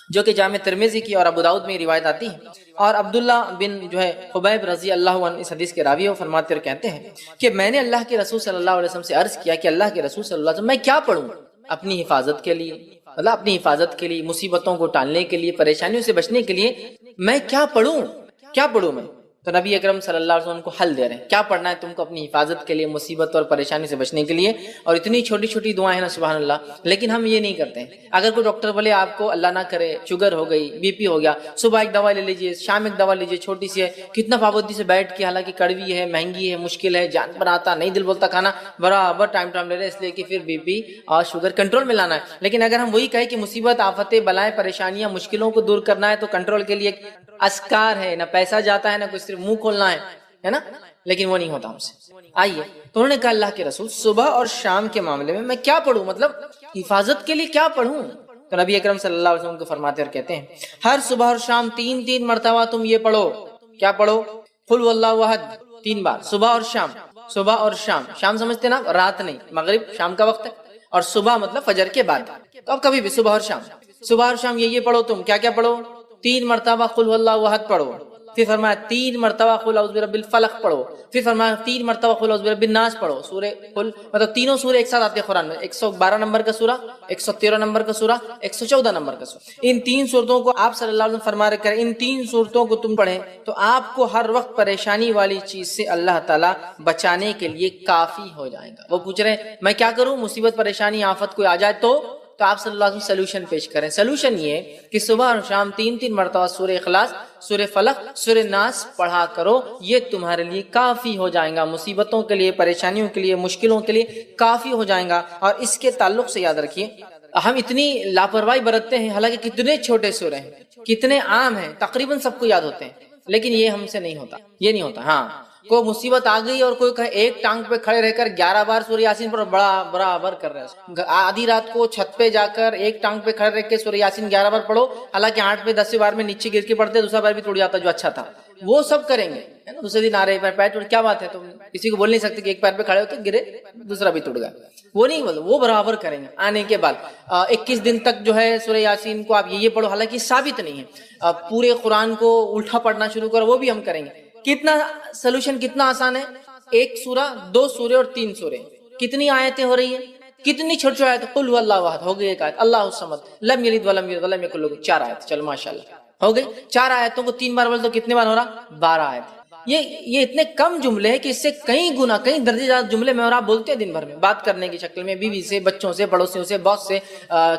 جو کہ جامع ترمذی کی اور ابو داؤد میں روایت آتی ہے. اور عبداللہ بن خبیب رضی اللہ عنہ اس حدیث کے راوی، وہ فرماتے اور کہتے ہیں کہ میں نے اللہ کے رسول صلی اللہ علیہ وسلم سے عرض کیا کہ اللہ کے رسول صلی اللہ علیہ وسلم میں کیا پڑھوں اپنی حفاظت کے لیے، مطلب اپنی حفاظت کے لیے، مصیبتوں کو ٹالنے کے لیے، پریشانیوں سے بچنے کے لیے میں کیا پڑھوں میں. تو نبی اکرم صلی اللہ علیہ وسلم کو حل دے رہے ہیں، کیا پڑھنا ہے تم کو اپنی حفاظت کے لیے، مصیبت اور پریشانی سے بچنے کے لیے. اور اتنی چھوٹی چھوٹی دعائیں ہیں نا سبحان اللہ، لیکن ہم یہ نہیں کرتے ہیں. اگر کوئی ڈاکٹر بولے آپ کو اللہ نہ کرے شوگر ہو گئی، بی پی ہو گیا، صبح ایک دوا لے لیجئے، شام ایک دوا لیجئے، چھوٹی سی ہے، کتنا پابندی سے بیٹھ کے، حالانکہ کڑوی ہے، مہنگی ہے، مشکل ہے، جان پر آتا نہیں، دل بولتا کھانا، برابر ٹائم لے رہے اس لیے کہ پھر بی پی اور شوگر کنٹرول میں لانا ہے. لیکن اگر ہم وہی کہیں کہ مصیبت، آفتیں، بلائیں، پریشانیوں، مشکلوں کو دور کرنا ہے تو کنٹرول کے لیے اذکار ہے، نہ پیسہ جاتا ہے، نہ کچھ، صرف منہ کھولنا ہے نا، لیکن وہ نہیں ہوتا ہم سے. آئیے تو انہوں نے کہا اللہ کے رسول صبح اور شام کے معاملے میں کیا پڑھوں، مطلب حفاظت کے لیے کیا پڑھوں. تو نبی اکرم صلی اللہ علیہ وسلم کو فرماتے اور کہتے ہیں ہر صبح اور شام 3 مرتبہ تم یہ پڑھو. کیا پڑھو؟ قل هو اللہ احد 3 بار صبح اور شام. صبح اور شام سمجھتے نا، رات نہیں، مغرب شام کا وقت ہے، اور صبح مطلب فجر کے بعد. تو اب کبھی بھی صبح اور شام یہ پڑھو. تم کیا پڑھو؟ 3 مرتبہ قل هو اللہ احد پڑھو، پھر فرمایا 3 مرتبہ قل اعوذ برب الفلق پڑھو، پھر فرمایا 3 مرتبہ قل اعوذ برب الناس پڑھو. سورہ قل مطلب تینوں سورے ایک ساتھ آتے ہیں قرآن میں، 112 نمبر کا سورہ، 113 نمبر کا سورہ، 114 نمبر کا سورہ. ان 3 صورتوں کو آپ صلی اللہ علیہ وسلم فرما رہے کریں، ان 3 صورتوں کو تم پڑھیں تو آپ کو ہر وقت پریشانی والی چیز سے اللہ تعالیٰ بچانے کے لیے کافی ہو جائے گا. وہ پوچھ رہے ہیں میں کیا کروں، مصیبت، پریشانی، آفت کوئی آ جائے تو آپ صلی اللہ علیہ وسلم سلوشن پیش کریں. سلوشن یہ کہ صبح اور شام 3 مرتبہ سورہ اخلاص، سورہ فلق، سورہ ناس پڑھا کرو. یہ تمہارے لیے کافی ہو جائے گا، مصیبتوں کے لیے، پریشانیوں کے لیے، مشکلوں کے لیے کافی ہو جائے گا. اور اس کے تعلق سے یاد رکھیے ہم اتنی لاپرواہی برتتے ہیں، حالانکہ کتنے چھوٹے سورے ہیں، کتنے عام ہیں، تقریباً سب کو یاد ہوتے ہیں، لیکن یہ ہم سے نہیں ہوتا، یہ نہیں ہوتا. ہاں کوئی مصیبت آ گئی اور کوئی کہے ایک ٹانگ پہ کھڑے رہ کر 11 بار سورہ یاسین پر برابر کر رہے ہیں. آدھی رات کو چھت پہ جا کر ایک ٹانگ پہ کھڑے رہ کے سورہ یاسین 11 بار پڑھو، حالانکہ 8 پہ 10 بار میں نیچے گر کے پڑھتے، دوسرا بار بھی ٹوٹ جاتا جو اچھا تھا. وہ سب کریں گے، دوسرے دن آ رہے پیر ٹوٹ، کیا بات ہے، تو کسی کو بول نہیں سکتے کہ ایک پیر پہ کھڑے ہوتے گرے دوسرا بھی ٹوٹ گیا. وہ نہیں بولتے، وہ برابر کریں گے. آنے کے بعد 21 دن تک جو ہے سورہ یاسین کو آپ یہ پڑھو، حالانکہ ثابت نہیں ہے. پورے قرآن کو الٹا پڑھنا شروع کرو، وہ بھی ہم کریں گے. کتنا سلوشن، کتنا آسان ہے. 1 سورہ، 2 سورے اور 3 سورے، کتنی آیتیں ہو رہی ہیں، کتنی چھوٹی چھوٹی آیتیں. قل هو اللہ احد ہو گئی ایک آیت، اللہ الصمد لم یلد ولم یولد ولم یکن له 4 آیت. چلو ماشاءاللہ ہو گئی. 4 آیتوں کو 3 بار بول تو کتنے بار ہو رہا؟ 12 آیت. یہ اتنے کم جملے ہیں کہ اس سے کئی گنا، کئی درجے زیادہ جملے میں اور آپ بولتے ہیں دن بھر میں، بات کرنے کی شکل میں، بیوی سے، بچوں سے، پڑوسیوں سے، باس سے،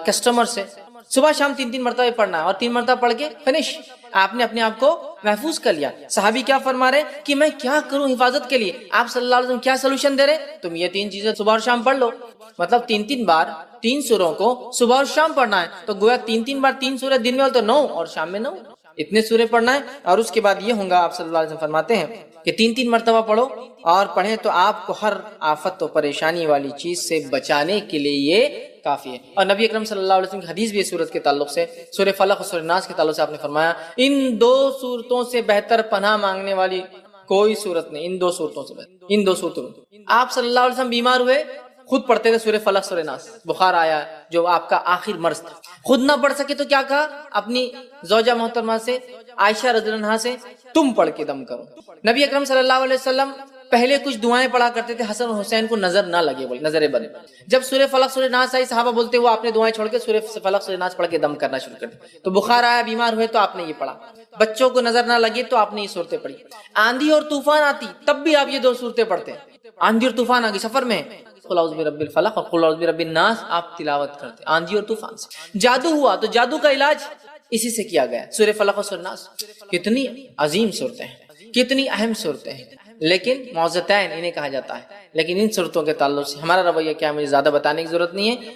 کسٹمر سے. صبح شام 3 مرتبہ پڑھنا ہے، اور 3 مرتبہ پڑھ کے فنش، آپ نے اپنے آپ کو محفوظ کر لیا. صحابی کیا فرما رہے کہ میں کیا کروں حفاظت کے لیے، آپ صلی اللہ علیہ وسلم کیا سلوشن دے رہے، تم یہ 3 چیزیں صبح اور شام پڑھ لو. مطلب 3 بار 3 سوروں کو صبح اور شام پڑھنا ہے، تو گویا 3 بار 3 سورے، دن میں تو 9 اور شام میں 9، اتنے سورے پڑھنا ہے. اور اس کے بعد یہ ہوں گا، آپ صلی اللہ علیہ وسلم فرماتے ہیں کہ 3 مرتبہ پڑھو اور پڑھیں تو آپ کو ہر آفت و پریشانی والی چیز سے بچانے کے لیے یہ کافی ہے. اور نبی اکرم صلی اللہ علیہ وسلم کی حدیث بھی سورت کے تعلق سے، سورہ فلق اور سورہ ناس کے تعلق سے آپ نے فرمایا ان 2 صورتوں سے بہتر پناہ مانگنے والی کوئی صورت نہیں. ان 2 صورتوں سے بہتر، ان 2 صورتوں. آپ صلی اللہ علیہ وسلم بیمار ہوئے، خود پڑھتے تھے سورہ فلق، سورہ ناس. بخار آیا جو آپ کا آخر مرض تھا، خود نہ پڑھ سکے تو کیا کہا اپنی زوجہ محترمہ سے، عائشہ رضی اللہ عنہا سے، تم پڑھ کے دم کرو. نبی اکرم صلی اللہ علیہ وسلم پہلے کچھ دعائیں پڑھا کرتے تھے، حسن اور حسین کو نظر نہ لگے، بولے نظر بنے. جب سورہ فلق سورہ ناس آئی، صحابہ بولتے وہ آپ نے دعائیں چھوڑ کے سورہ فلق سورہ ناس پڑھ کے دم کرنا شروع کر دیا. تو بخار آیا، بیمار ہوئے تو آپ نے یہ پڑھا. بچوں کو نظر نہ لگے تو آپ نے یہ صورتیں پڑھی. آندھی اور طوفان آتی تب بھی آپ یہ 2 صورتیں پڑھتے. آندھی اور طوفان آ گئی سفر میں، قل اعوذ برب الفلق اور قل اعوذ برب الناس آپ تلاوت کرتے آندھی اور طوفان سے. جادو ہوا تو جادو کا علاج اسی سے کیا گیا، سورہ فلق اور سورہ ناس. کتنی عظیم صورتیں ہیں، کتنی اہم صورتیں ہیں، لیکن معوذتین انہیں کہا جاتا ہے. لیکن ان صورتوں کے تعلق سے ہمارا رویہ کیا، مجھے زیادہ بتانے کی ضرورت نہیں ہے.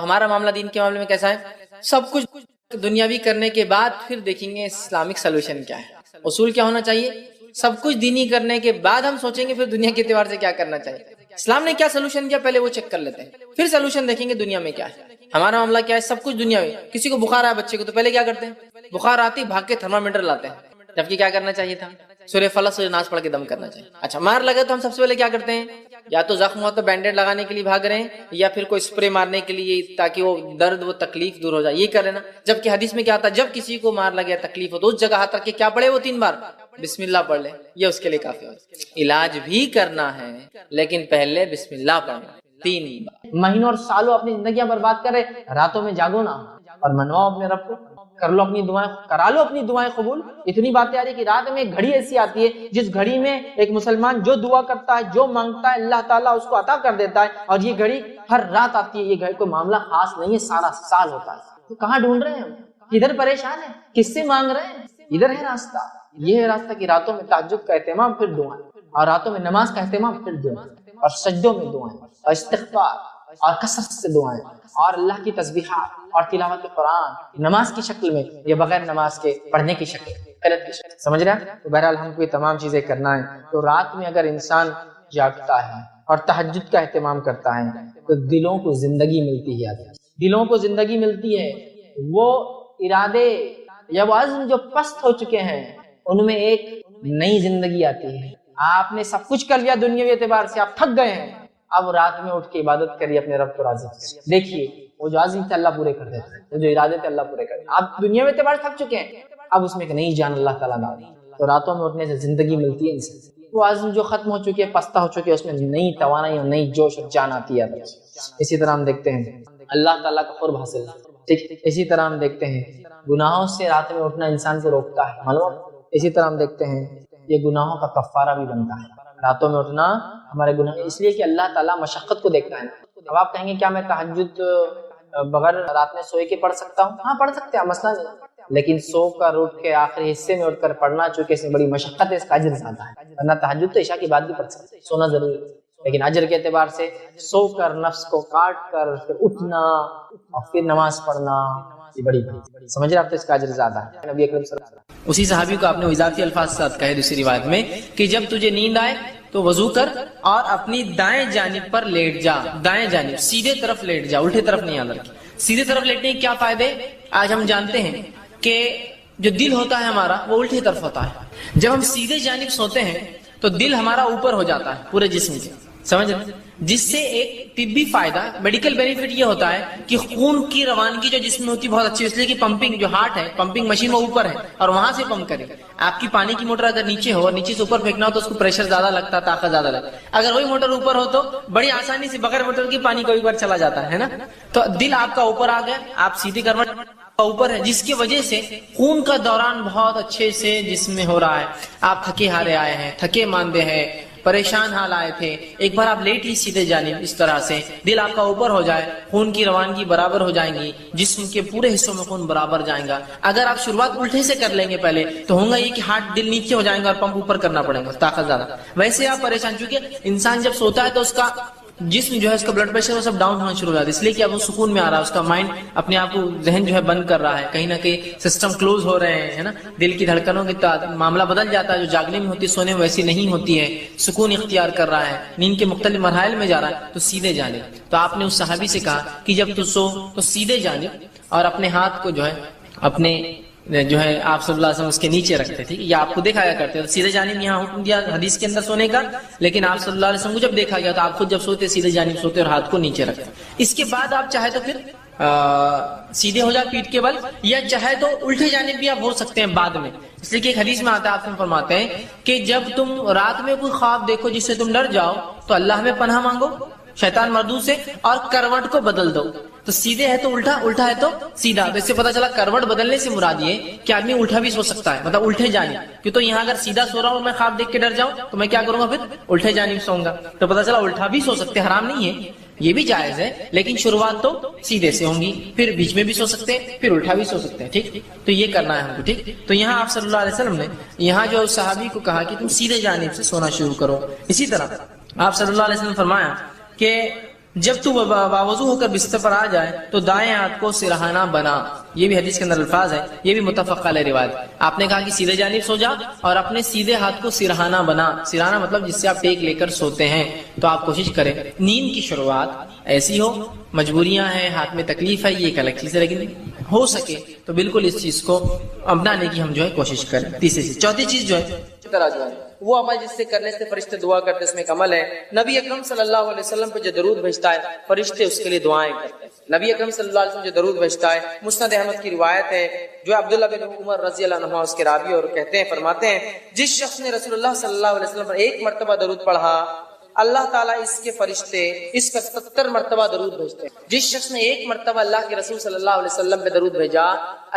ہمارا معاملہ دین کے معاملے میں کیسا ہے، سب کچھ دنیاوی کرنے کے بعد پھر دیکھیں گے اسلامک سلوشن کیا ہے. اصول کیا ہونا چاہیے، سب کچھ دینی کرنے کے بعد ہم سوچیں گے پھر دنیا کے اعتبار سے کیا کرنا چاہیے. اسلام نے کیا سلوشن کیا پہلے وہ چیک کر لیتے ہیں، پھر سلوشن دیکھیں گے دنیا میں کیا ہے. ہمارا معاملہ کیا ہے، سب کچھ دنیا میں. کسی کو بخار آیا بچے کو تو پہلے کیا کرتے ہیں، بخار آتی بھاگ کے تھرمامیٹر لاتے ہیں، جبکہ کیا کرنا چاہیے تھا، سورہ فلق سورہ ناس پڑھ کے دم کرنا چاہیے. اچھا مار لگے تو ہم سب سے پہلے کیا کرتے ہیں؟ یا تو زخم ہوا تو بینڈیڈ لگانے کے لیے بھاگ رہے ہیں, یا پھر کوئی اسپرے مارنے کے لیے تاکہ وہ درد وہ تکلیف دور ہو جائے, یہ کر رہے نا. جبکہ حدیث میں کیا آتا ہے, جب کسی کو مار لگے تکلیف ہو تو اس جگہ ہاتھ رکھ کے کیا پڑھے, وہ 3 بار بسم اللہ پڑھ لے, یہ اس کے لیے کافی ہے. علاج بھی کرنا ہے لیکن پہلے بسم اللہ پڑھنا 3 بار. مہینوں اور سالوں اپنی زندگیاں برباد کرے, راتوں میں جاگو نا اور منواؤ اپنے رب کو, کر لو اپنی دعائیں, کرا لو اپنی دعائیں قبول. اتنی باتیں آ رہی کہ رات میں ایک گھڑی ایسی آتی ہے جس گھڑی میں ایک مسلمان جو دعا کرتا ہے, جو مانگتا ہے, اللہ تعالیٰ اس کو عطا کر دیتا ہے. اور یہ گھڑی ہر رات آتی ہے. یہ گھڑی کوئی معاملہ خاص نہیں ہے, سارا سال ہوتا ہے. تو کہاں ڈھونڈ رہے ہیں ہم, کدھر پریشان ہیں, کس سے مانگ رہے ہیں؟ ادھر ہے راستہ. یہ ہے راستہ کہ راتوں میں تہجد کا اہتمام, پھر دعائیں, اور راتوں میں نماز کا اہتمام, پھر دعائیں, اور سجدوں میں دعائیں, اور استغفار, اور کثرت سے دعائیں, اور اللہ کی تسبیحات اور تلاوت قرآن نماز کی شکل میں, یا بغیر نماز کے پڑھنے کی شکل, قرأت کی شکل. سمجھ رہے ہیں؟ تو بہرحال ہم کو یہ تمام چیزیں کرنا ہے. تو رات میں اگر انسان جاگتا ہے اور تہجد کا اہتمام کرتا ہے تو دلوں کو زندگی ملتی ہے. دلوں کو زندگی ملتی ہے. وہ ارادے یا وہ عزم جو پست ہو چکے ہیں ان میں ایک نئی زندگی آتی ہے. آپ نے سب کچھ کر لیا دنیاوی اعتبار سے, آپ تھک گئے ہیں, اب رات میں اٹھ کے عبادت کریے, اپنے رب کو راضی کیجیے. دیکھیے وہ جو عزم تھے اللہ پورے کر دیتا ہے, وہ جو ارادے تھے اللہ پورے کر دیتا ہے. آپ دنیا میں اعتبار تھک چکے ہیں, اب اس میں ایک نئی جان اللہ تعالیٰ ڈال. تو راتوں میں اٹھنے سے زندگی ملتی ہے انسان. وہ عزم جو ختم ہو چکی ہے, پستہ ہو چکی ہے, اس میں نئی توانائی اور نئی جوش اور جان آتی ہے. اسی طرح ہم دیکھتے ہیں اللہ تعالیٰ کا قرب حاصل, ٹھیک. اسی طرح ہم دیکھتے ہیں گناہوں سے رات میں اٹھنا انسان کو روکتا ہے, معلوم. اسی طرح ہم دیکھتے ہیں یہ گناہوں کا کفارہ بھی بنتا ہے. راتوں میں اٹھنا ہمارے گناہ, اس لیے کہ اللہ تعالیٰ مشقت کو دیکھتا ہے. اب آپ کہیں گے کیا میں تہجد بغیر رات میں سوئے کے پڑھ سکتا ہوں؟ ہاں پڑھ سکتے ہیں, مسئلہ نہیں. لیکن سو کر اٹھ کے آخری حصے میں اٹھ کر پڑھنا, چونکہ اس میں بڑی مشقت ہے, اس کا اجر زیادہ ہے. ورنہ تہجد تو عشاء کی بعد بھی پڑھ سکتے ہیں, سونا ضروری ہے. لیکن اجر کے اعتبار سے سو کر نفس کو کاٹ کر پھر اٹھنا اور پھر نماز پڑھنا, یہ بڑی سمجھ رہے آپ, تو اس کا اجر زیادہ ہے. نبی اکرم صلی اللہ علیہ وسلم اسی صحابی کو آپ نے اضافی الفاظ ساتھ کہے دوسری روایت میں کہ جب تجھے نیند آئے تو وضو کر اور اپنی دائیں جانب پر لیٹ جا. دائیں جانب سیدھے طرف لیٹ جا, الٹے طرف نہیں. یاد رکھیں سیدھے طرف لیٹنے کے کیا فائدے آج ہم جانتے ہیں کہ جو دل ہوتا ہے ہمارا وہ الٹے طرف ہوتا ہے. جب ہم سیدھے جانب سوتے ہیں تو دل ہمارا اوپر ہو جاتا ہے پورے جسم کے, سمجھ رہے, جس سے ایک طبی فائدہ میڈیکل بینیفٹ یہ ہوتا ہے کہ خون کی روانگی جو جسم میں ہوتی ہے بہت اچھی, اس لیے کہ پمپنگ جو ہارٹ ہے, پمپنگ مشین وہ اوپر ہے اور وہاں سے پمپ کرے. آپ کی پانی کی موٹر اگر نیچے ہو اور نیچے سے اوپر پھینکنا ہو تو اس کو پریشر زیادہ لگتا ہے, طاقت زیادہ لگتا ہے. اگر وہی موٹر اوپر ہو تو بڑی آسانی سے بغیر موٹر کی پانی کبھی بار چلا جاتا ہے نا. تو دل آپ کا اوپر آ گیا, آپ سیدھی کروٹ اوپر ہے, جس کی وجہ سے خون کا دوران بہت اچھے سے جسم میں ہو رہا ہے. آپ تھکے ہارے آئے ہیں, تھکے ماندے ہیں, پریشان حال آئے تھے, ایک بار آپ لیٹ ہی سیدھے جانب اس طرح سے دل آپ کا اوپر ہو جائے, خون کی روانگی برابر ہو جائیں گی, جسم کے پورے حصوں میں خون برابر جائیں گا. اگر آپ شروعات الٹے سے کر لیں گے پہلے تو ہوگا یہ کہ ہارٹ دل نیچے ہو جائیں گا اور پمپ اوپر کرنا پڑے گا, طاقت زیادہ. ویسے آپ پریشان, چونکہ انسان جب سوتا ہے تو اس کا جسم جو ہے اس کا بلڈ پریشر وہ سب ڈاؤن ہونا شروع ہو جاتا ہے, اس لیے کہ اب وہ سکون میں آ رہا ہے, اس کا مائنڈ اپنے آپ کو ذہن جو ہے بند کر رہا ہے, کہیں نہ کہیں سسٹم کلوز ہو رہے ہیں, ہے نا. دل کی دھڑکنوں کی معاملہ بدل جاتا ہے, جو جاگنے میں ہوتی سونے میں ویسی نہیں ہوتی ہے, سکون اختیار کر رہا ہے, نیند کے مختلف مراحل میں جا رہا ہے. تو سیدھے جانب, تو آپ نے اس صحابی سے کہا کہ جب تو سو تو سیدھے جانب اور اپنے ہاتھ کو جو ہے اپنے جو ہے آپ صلی اللہ علیہ وسلم اس کے نیچے رکھتے تھے, یا آپ کو دیکھایا کرتے ہیں. سیدھے جانب یہاں حکم دیا حدیث کے اندر سونے کا, لیکن آپ صلی اللہ علیہ وسلم کو جب دیکھا گیا تو آپ خود جب سوتے سیدھے جانب سوتے اور ہاتھ کو نیچے رکھتے. اس کے بعد آپ چاہے تو پھر سیدھے ہو جائے پیٹھ کے بل, یا چاہے تو الٹے جانب بھی آپ ہو سکتے ہیں بعد میں. اس لیے کہ ایک حدیث میں آتا ہے, آپ فرماتے ہیں کہ جب تم رات میں کوئی خواب دیکھو جس سے تم ڈر جاؤ تو اللہ میں پناہ مانگو شیطان مردود سے, اور کروٹ کو بدل دو. تو سیدھے ہے تو الٹا, الٹا ہے تو سیدھا. تو اس سے پتا چلا کروٹ بدلنے سے مراد یہ کہ آدمی الٹا بھی سو سکتا ہے, مطلب الٹے جانب. کہ تو یہاں اگر سیدھا سو رہا ہوں میں خواب دیکھ کے ڈر جاؤں تو میں کیا کروں گا, پھر الٹے جانب سوؤں گا. تو پتا چلا الٹا بھی سو سکتے, حرام نہیں ہے, یہ بھی جائز ہے, لیکن شروعات تو سیدھے سے ہوں گی, پھر بیچ میں بھی سو سکتے ہیں, پھر الٹا بھی سو سکتے ہیں. ٹھیک, تو یہ کرنا ہے ہم کو. ٹھیک, تو یہاں آپ صلی اللہ علیہ وسلم نے یہاں جو صحابی کو کہا کہ تم سیدھے جانب سے سونا شروع کرو. اسی طرح آپ صلی اللہ علیہ وسلم فرمایا کہ جب تو باوضو ہو کر بستر پر آ جائے تو دائیں ہاتھ کو سرہانہ بنا. یہ بھی حدیث کے اندر الفاظ ہے, یہ بھی متفق علیہ روایت. آپ نے کہا کہ سیدھے جانب سو جا اور اپنے سیدھے ہاتھ کو سرہانہ بنا. سرہانہ مطلب جس سے آپ ٹیک لے کر سوتے ہیں. تو آپ کوشش کریں نیند کی شروعات ایسی ہو, مجبوریاں ہیں, ہاتھ میں تکلیف ہے, یہ ایک الگ چیز ہے, لیکن ہو سکے تو بالکل اس چیز کو اپنانے کی ہم جو ہے کوشش کریں. تیسری چیز, چوتھی چیز جو ہے طرح جو ہے وہ عمل جس سے کرنے سے فرشتے دعا کرتے اس میں ایک عمل ہے. نبی اکرم صلی اللہ علیہ وسلم پہ جو درود بھیجتا ہے فرشتے اس کے لیے دعائیں کرتے ہیں. نبی اکرم صلی اللہ علیہ وسلم جو درود بھیجتا ہے، مسند احمد کی روایت ہے جو عبداللہ بن عمر رضی اللہ عنہ اس کے راوی اور کہتے ہیں فرماتے ہیں جس شخص نے رسول اللہ صلی اللہ علیہ وسلم پر ایک مرتبہ درود پڑھا اللہ تعالیٰ اس کے فرشتے اس پر 70 مرتبہ درود بھیجتے ہیں. جس شخص نے ایک مرتبہ اللہ کے رسول صلی اللہ علیہ وسلم پہ درود بھیجا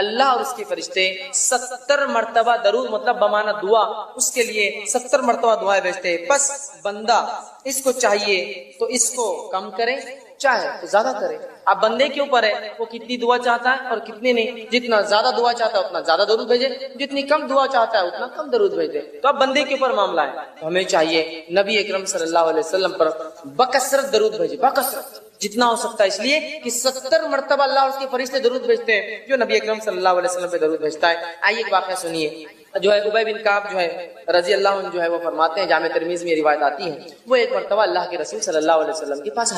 اللہ اور اس کے فرشتے 70 مرتبہ درود مطلب بمانا دعا اس کے لیے 70 مرتبہ دعائیں بھیجتے ہیں. بس بندہ اس کو چاہیے تو اس کو کم کرے چاہے تو زیادہ کرے. اب بندے کے اوپر ہے وہ کتنی دعا چاہتا ہے اور کتنی نہیں. جتنا زیادہ دعا چاہتا ہے اتنا زیادہ درود بھیجے، جتنی کم دعا چاہتا ہے اتنا کم درود بھیجے. تو اب بندے کے اوپر معاملہ ہے. تو ہمیں چاہیے نبی اکرم صلی اللہ علیہ وسلم پر بکثرت درود بھیجے، بکثرت جتنا ہو سکتا ہے، اس لیے کہ 70 مرتبہ اللہ اور اس کے فرشتے درود بھیجتے ہیں جو نبی اکرم صلی اللہ علیہ وسلم پہ درود بھیجتا ہے. آئیے ایک واقعہ سنیے. جو ہے ابی بن کعب جو ہے رضی اللہ عنہ جو ہے وہ فرماتے ہیں جامع ترمذی میں روایت آتی ہے وہ ایک مرتبہ اللہ کے رسول صلی اللہ علیہ وسلم کے پاس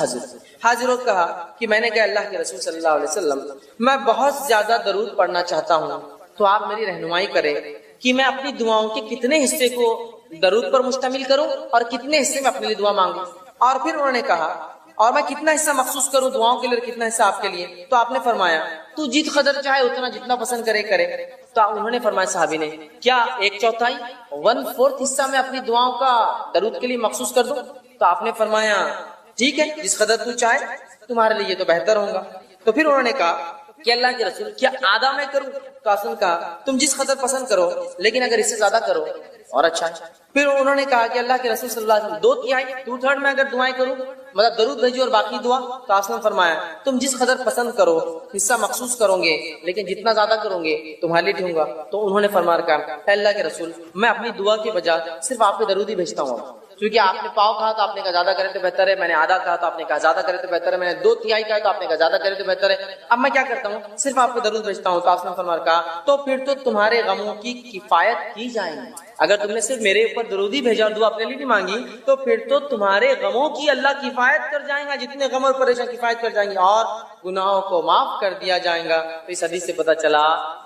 حاضر ہو کہا کہ میں نے کہا اللہ کے رسول صلی اللہ علیہ وسلم میں بہت زیادہ درود پڑھنا چاہتا ہوں تو آپ میری رہنمائی کریں کہ میں اپنی دعاؤں کے کتنے حصے کو درود پر مشتمل کروں اور کتنے حصے میں اپنے لیے دعا مانگوں. اور پھر انہوں نے کہا اور میں کتنا حصہ مخصوص کروں دعاؤں کے لیے کتنا حصہ آپ کے لیے. تو آپ نے فرمایا تو جت قدر چاہے اتنا جتنا پسند کرے کرے. تو انہوں نے فرمایا صحابی نے کیا 1/4 1/4 حصہ میں اپنی دعاؤں کا درود کے لیے مخصوص کر دوں؟ تو آپ نے فرمایا ٹھیک ہے جس قدر تو چاہے تمہارے لیے تو بہتر ہوگا. تو پھر انہوں نے کہا کہ اللہ کے رسول کیا آدھا میں کروں؟ تو آپ نے کہا تم جس قدر پسند کرو لیکن اگر اس سے زیادہ کرو اور اچھا ہے. پھر انہوں نے کہا کہ اللہ کے رسول صلی اللہ علیہ وسلم 2/3 میں اگر دعائیں کروں مطلب درود بھیجو اور باقی دعا. تو آپ نے فرمایا تم جس قدر پسند کرو حصہ مخصوص کرو گے لیکن جتنا زیادہ کرو گے تمہارے لیے ٹھیک ہوگا. تو انہوں نے فرمایا کہا اللہ کے رسول میں اپنی دعا کے بجائے صرف آپ پہ درود ہی بھیجتا ہوں. کیونکہ آپ نے پاؤ کہا تو آپ نے کہا زیادہ کرے تو بہتر ہے، میں نے آدھا کہا تو آپ نے کہا زیادہ کرے تو بہتر ہے، میں نے 2/3 کہا تو آپ نے کہا زیادہ کرے تو بہتر ہے. اب میں کیا کرتا ہوں صرف آپ کو درود بھیجتا ہوں. تو آپ نے فرمایا کہا تو پھر تو تمہارے غموں کی کفایت کی جائے گی. اگر تم نے صرف میرے اوپر درود ہی بھیجا اور دعا اپنے لیے نہیں مانگی تو پھر تو تمہارے غموں کی اللہ کفایت کر جائیں گا، جتنے غم اور پریشان کفایت کر جائیں گے اور گناہوں کو معاف کر دیا جائے گا. تو اس حدیث سے پتہ چلا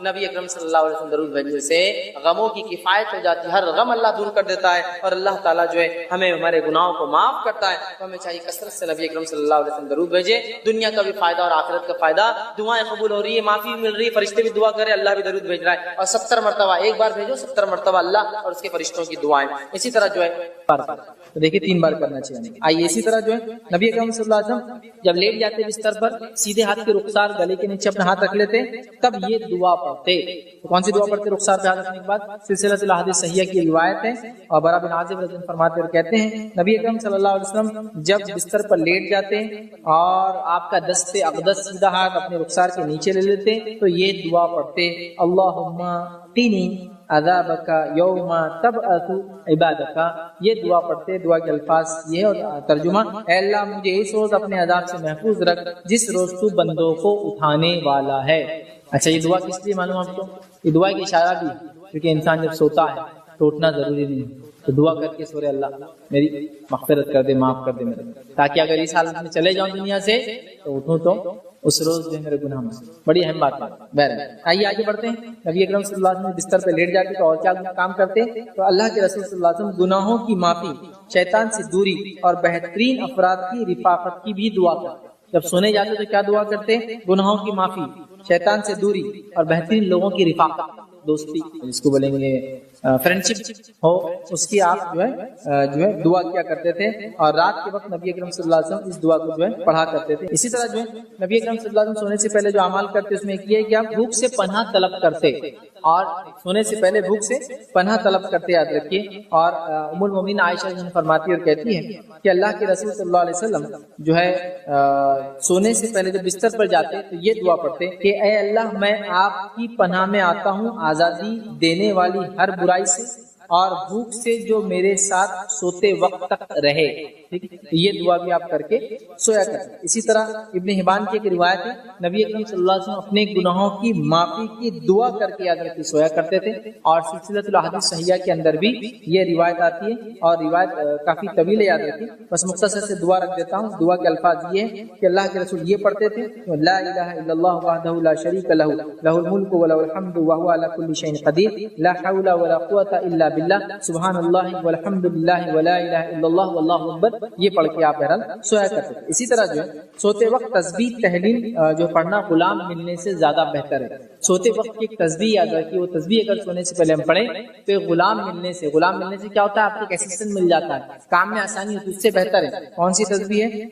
نبی اکرم صلی اللہ علیہ وسلم درود بھیجنے سے غموں کی کفایت ہو جاتی ہے، ہر غم اللہ دور کر دیتا ہے اور اللہ تعالیٰ جو ہے ہمیں ہمارے گناہوں کو معاف کرتا ہے. تو ہمیں چاہیے کثرت سے نبی اکرم صلی اللہ علیہ وسلم درود بھیجے. دنیا کا بھی فائدہ اور آخرت کا فائدہ، دعائیں قبول ہو رہی ہے، معافی مل رہی ہے، فرشتے بھی دعا کرے، اللہ بھی درود بھیج رہا ہے. اور 70 مرتبہ ایک بار بھیجو 70 مرتبہ اللہ اور اس کے فرشتوں کی دعائیں. اسی طرح جو ہے تو دیکھیے 3 بار کرنا چاہیے. آئیے اسی طرح جو ہے نبی اکرم صلی اللہ علیہ وسلم جب لیٹ جاتے بستر پر سیدھے ہاتھ کے رخسار گلے کے نیچے اپنا ہاتھ رکھ لیتے تب یہ دعا پڑھتے. تو کون سی دعا پڑھتے؟ رخسار پہ ہاتھ رکھنے کے بعد سلسلہ الاحادیث صحیحہ کی روایت ہے اور برا بن عازب رضی اللہ عنہ فرماتے اور کہتے ہیں نبی اکرم صلی اللہ علیہ وسلم جب بستر پر لیٹ جاتے اور آپ کا دست اقدس سیدھا ہاتھ اپنے رخسار کے نیچے لے لیتے تو یہ دعا پڑھتے اللہم قنی عذابک یوم تبعث عبادک. یہ دعا پڑھتے. دعا کے الفاظ یہ اور ترجمہ اے اللہ مجھے اس روز اپنے عذاب سے محفوظ رکھ جس روز تو بندوں کو اٹھانے والا ہے. اچھا یہ دعا کس لیے معلوم آپ کو؟ یہ دعا کی اشارہ بھی کیونکہ انسان جب سوتا ہے تو اٹھنا ضروری نہیں تو دعا کر کے سورے اللہ میری مغفرت کر دے، معاف کر دے میرے، تاکہ اگر اس حالت میں چلے جاؤں دنیا سے تو اٹھوں تو اس روز جو ہے میرے گناہ میں. بڑی اہم بات ہے. بہرحال آئیے آگے بڑھتے ہیں. نبی اکرم صلی اللہ علیہ وسلم بستر پہ لیٹ جاتے تو اور کیا کام کرتے؟ تو اللہ کے رسول صلی اللہ علیہ وسلم گناہوں کی معافی، شیطان سے دوری اور بہترین افراد کی رفاقت کی بھی دعا کرتے. جب سونے جاتے تو کیا دعا کرتے؟ گناہوں کی معافی، شیطان سے دوری اور بہترین لوگوں کی رفاقت، دوستی جس کو بولیں گے فرینڈشپ ہو، اس کی آپ جو ہے دعا کیا کرتے تھے. اور رات کے وقت نبی اکرم صلی اللہ علیہ وسلم اس دعا کو جو ہے پڑھا کرتے تھے. اسی طرح جو ہے نبی اکرم صلی اللہ علیہ وسلم سونے سے پہلے جو اعمال کرتے اس میں ایک یہ ہے کہ آپ بھوک سے پناہ طلب کرتے اور سونے سے پہلے بھوک سے پناہ طلب کرتے، یاد رکھیے. اور ام المومنین عائشہ فرماتی اور کہتی ہے کہ اللہ کے رسول صلی اللہ علیہ وسلم جو ہے سونے سے پہلے جب بستر پر جاتے تو یہ دعا پڑھتے کہ اے اللہ میں آپ کی پناہ میں آتا ہوں آزادی دینے والی ہر برائی سے اور بھوک سے جو میرے ساتھ سوتے وقت تک رہے. ٹھیک ہے، یہ دعا بھی آپ کر کے سویا کریں۔ اسی طرح ابن حبان کی ایک روایت ہے، نبی اکرم صلی اللہ علیہ وسلم اپنے گناہوں کی معافی کی دعا کر کے یاد رکھ کے سویا کرتے تھے، اور سلسلۃ الاحادیث صحیحہ کے اندر بھی یہ روایت آتی ہے، اور روایت کافی طویل ہے، یاد رکھیے۔ بس مختصر سے دعا رکھ دیتا ہوں۔ دعا کے الفاظ یہ ہیں کہ اللہ کے رسول یہ پڑھتے تھے، لا الہ الا اللہ وحدہ لا شریک لہ لہ الملک وله الحمد وهو على كل شيء قدیر، لا حول ولا قوة الا باللہ، سبحان اللہ والحمد للہ ولا الہ الا اللہ واللہ اکبر، یہ پڑھ کے آپ بہرحال سویا کرتے تھے۔ اسی طرح جو ہے سوتے وقت تسبیح تحلیل جو پڑھنا غلام ملنے سے زیادہ بہتر ہے۔ سوتے وقت کی ایک تسبیح یاد رکھیے، وہ تسبیح اگر سونے سے پہلے ہم پڑھیں تو غلام ملنے سے کیا ہوتا ہے، آپ کو ایک اسسٹنٹ مل جاتا ہے، کام میں آسانی ہوتی ہے، اس سے بہتر ہے۔ کون سی تسبیح ہے؟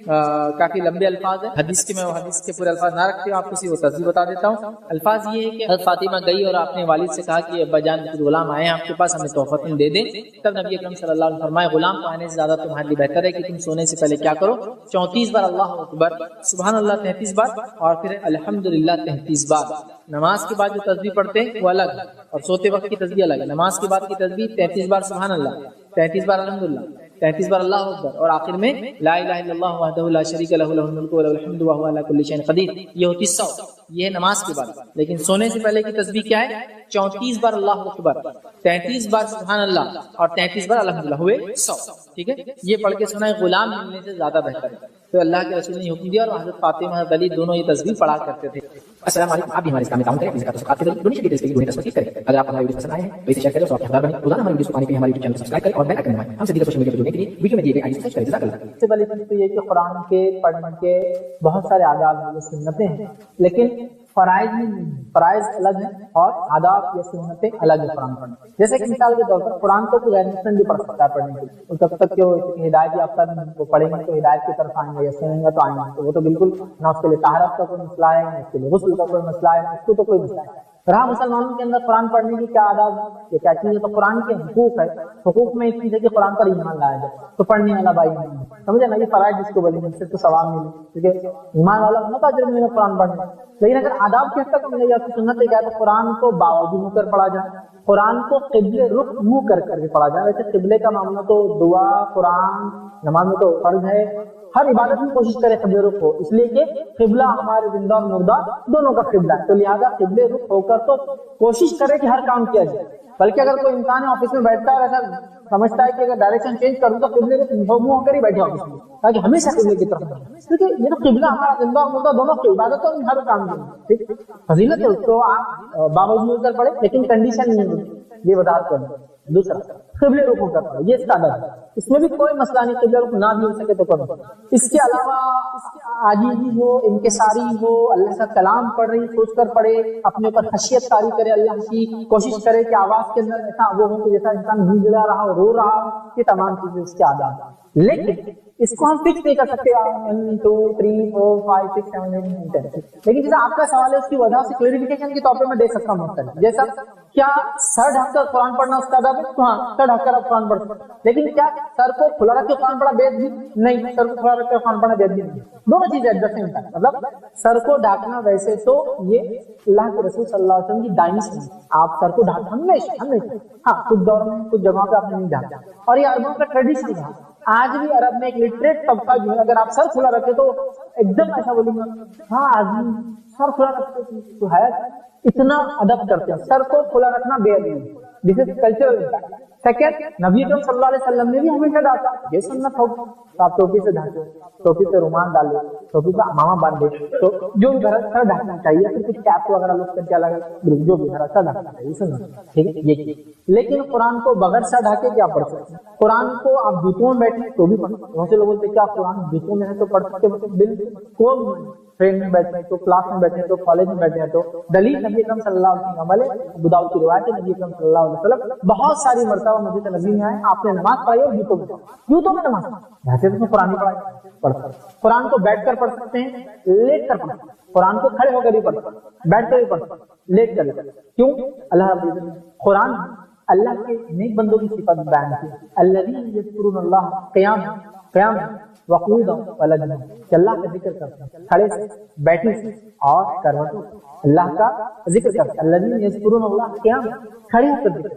کافی لمبے الفاظ ہیں، حدیث کے میں حدیث کے پورے الفاظ نہ رکھتے ہوں، آپ کو صرف وہ تسبیح بتا دیتا ہوں۔ الفاظ یہ ہے کہ حضرت فاطمہ گئی اور اپنے والد سے کہا کہ ابا جان کچھ غلام آئے ہیں آپ کے پاس، ہمیں تحفۃ دے دیں۔ تب نبی اکرم صلی اللہ علیہ وسلم فرمائے غلام کو آنے سے زیادہ تمہارے لیے بہتر ہے کہ تم سونے سے پہلے کیا کرو، 34 بار اللہ اکبر، سبحان اللہ 33 بار، اور پھر الحمدللہ 33 بار۔ نماز کے بعد جو تسبیح پڑھتے ہیں وہ الگ ہے، اور سوتے وقت کی تسبیح الگ ہے۔ نماز کے بعد کی تسبیح 33 بار سبحان اللہ، 33 بار الحمدللہ، 33 بار اللہ اکبر، اور آخر میں لا الہ الا اللہ وحدہ لا شریک لہ لہ الملک وله الحمد وهو على كل شيء قدیر، یہ ہوتی 100، یہ ہے نماز کے بعد۔ لیکن سونے سے پہلے کی تسبیح کیا ہے؟ 34 بار اللہ اکبر، 33 بار سبحان اللہ، اور 33 بار الحمدللہ، ہوئے 100۔ ٹھیک ہے، یہ پڑھ کے سنا ہے غلام ملنے سے زیادہ بہتر ہے۔ تو اللہ کے رسول نے حکم دیا، اور حضرت فاطمہ حضرت علی دونوں یہ تسبیح پڑھا کرتے تھے۔ السلام علیکم، آپ بھی ہمارے اسلامی تعاون کریں، اپنی زکات و صدقات کے ذریعے ڈونیشن ڈیٹیلز کے لیے ڈونیٹ تصدیق کریں۔ اگر آپ کو ہماری ویڈیو پسند آئے ہیں تو اسے شیئر کریں اور سب خبر بنیں۔ روزانہ ہماری ویڈیوز کو پانے کے لیے ہمارے یوٹیوب چینل کو سبسکرائب کریں اور بیل آئکن دبائیں۔ ہم سے دیگر سوشل میڈیا پر جڑنے کے لیے ویڈیو میں دیے گئے آئی ڈی سرچ کریں۔ جزاک اللہ۔ سب سے پہلی چیز تو یہ کہ قرآن کے پڑھنے کے بہت سارے آداب یا سنتیں ہیں، لیکن فرائض نہیں، فرائض الگ ہیں اور آداب یا سنتیں الگ ہیں قرآن پڑھنے۔ جیسے کہ مثال کے طور پر قرآن کو غیر مسلم بھی پڑھ سکتا ہے پڑھنے کے لیے، تب تک کہ وہ ہدایت یافتہ وہ پڑھیں گے تو ہدایت کی طرف آئیں گے، یا سنیں گے تو آئیں گے، تو وہ تو بالکل نہ اس کے لیے طہارت کا کوئی مسئلہ ہے، نہ اس کے لیے غسل کا کوئی مسئلہ ہے، نہ اس کو تو کوئی مسئلہ ہے۔ رہا مسلمانوں کے اندر قرآن پڑھنے کی کیا آداب ہے، یہ کیا چیز ہے، تو قرآن کے حقوق ہے۔ حقوق میں ایک چیز ہے کہ قرآن پر ایمان لایا جائے، تو پڑھنے والا بھائی سمجھے نا، یہ فرائض جس کو بولیں گے، اس سے تو ثواب ملے، کیونکہ ایمان والا ہونا تھا اجر میں قرآن پڑھنے۔ لیکن اگر آداب کی حد تک ملے یا سنت کیا تو قرآن کو باوضو منہ کر پڑھا جائے، قرآن کو قبلے رخ منہ کر کے پڑھا جائے۔ ویسے قبلے کا معاملہ تو دعا قرآن نماز میں تو فرض ہے، ہر عبادت میں کوشش کرے قبلے رخ ہو، اس لیے کہ قبلہ ہمارے زندہ اور مردہ دونوں کا قبلہ ہے، تو لہٰذا قبلے رخ ہو کر تو کوشش کرے کہ ہر کام کیا جائے۔ بلکہ اگر کوئی انسان آفس میں بیٹھتا ہے ایسا سمجھتا ہے کہ اگر ڈائریکشن چینج کروں تو قبلے رخ منہ ہو کر ہی بیٹھے آفس میں، تاکہ ہمیشہ قبلے کی طرف جائے، کیونکہ یہ تو قبلہ ہمارا زندہ اور مردہ دونوں کی عبادتوں میں ہر کام میں ٹھیک فضیلت ہے، اس کو آپ باوضو مل کر پڑھے، لیکن کنڈیشن نہیں ہے یہ وضاحت کرنا۔ دوسرا قبلے رخ ہو کر پڑھے، یہ اس کا ادب ہے، اس میں بھی کوئی مسئلہ نہیں، قبلے رخ نہ بھی ہو سکے تو کرو۔ اس کے علاوہ عاجزی ہو، انکساری ہو، اللہ کا کلام پڑھ رہی سوچ کر پڑھے، اپنے اوپر خشیت طاری کرے، اللہ کی کوشش کرے کہ آواز کے اندر ایسا وہ ہو کہ جیسا انسان گڑگڑا رہا ہو، رو رہا ہو، یہ تمام چیزیں اس کے آداب ہیں۔ لیکن اس کو ہم فکس نہیں کر سکتے 1 2 3 4 5 6 7 8 9 10، لیکن جیسا آپ کا سوال ہے اس کی وجہ سے کلیریفیکیشن کے طور پہ میں دے سکتا ہوں مختلف، جیسا کیا سر ڈھک کر قرآن پڑھنا اس کا ادب ہے؟ تو ہاں سر ڈھک کر آپ قرآن پڑھ سکتے، لیکن کیا سر کو کھلا رکھ کے قرآن پڑھا بید بھی نہیں، سر کو کھلا رکھ کر قرآن پڑھنا بید بھی نہیں، دونوں چیزیں ایٹ دا سیم ٹائم۔ مطلب سر کو ڈھانکنا ویسے تو یہ اللہ کے رسول صلی اللہ علیہ وسلم کی دائمی سنت، آپ سر کو ڈھانکنا ہمیشہ ہاں کچھ دور میں کچھ جگہوں پہ آپ نے نہیں ڈھانکا، اور یہ عربوں کا ٹریڈیشن رہا۔ آج بھی عرب میں ایک لٹریٹ طبقہ جو ہے اگر آپ سر کھلا رکھے تو ایک دم ایسا بولیں گے ہاں آدمی سر کھلا رکھتے تو ہے، اتنا ادب کرتے ہیں، سر کو کھلا رکھنا بے ادبی، دس از کلچرل امپیکٹ۔ سیکنڈ، نبی اکرم صلی اللہ علیہ وسلم نے بھی ہمیشہ ڈانٹا، یہ سنت ہوگی تو آپ ٹوپی سے ڈھانکے، ٹوپی پہ رومال ڈالے، ٹوپی پہ امامہ باندھے، تو جو بھی گھر سر ڈھانکنا چاہیے، پھر کچھ کیپ وغیرہ لوگ کر کے الگ جو بھی گھر سر ڈھانکنا چاہیے، سنت ٹھیک ہے یہ۔ لیکن قرآن کو بغیر سر ڈھانکے کیا پڑھ سکتے ہیں؟ قرآن کو آپ جوتوں میں بیٹھے تو بھی پڑھ سکتے، بہت سے لوگ بولتے کیا قرآن جوتوں میں ہے تو پڑھ سکتے، بالکل کوئی ٹرین میں بیٹھے ہیں تو کلاس میں بیٹھے ہیں تو کالج میں بیٹھے ہیں تو دلیل نبی اکرم صلی اللہ علیہ وسلم عمل ہے، ابو داؤد کی روایت ہے، نبی اکرم صلی اللہ علیہ وسلم بہت ساری مرتبہ مسجد نبی میں آئے، آپ نے نماز پڑھی اور جوتوں میں نماز پڑھی، تو قرآن پڑھ سکتے، قرآن کو بیٹھ کر پڑھ سکتے ہیں، لیٹ کر پڑھ سکتے، قرآن کو کھڑے ہو کر بھی پڑھ سکتے، بیٹھ کر بھی پڑھ سکتے، لیٹ کر بھی پڑھ سکتے۔ کیوں؟ اللہ رب العزت نے قرآن اللہ کے نیک بندوں کی صفت بیان کی، الذین یذکرون اللہ قیام وقعودا وقعودا، کہ اللہ کا ذکر کرتے ہیں کھڑے سے، بیٹھے سے اور کروٹوں، اللہ کا ذکر کرتے ہیں، الذین یذکرون اللہ قیام، کھڑے ہو کر ذکر،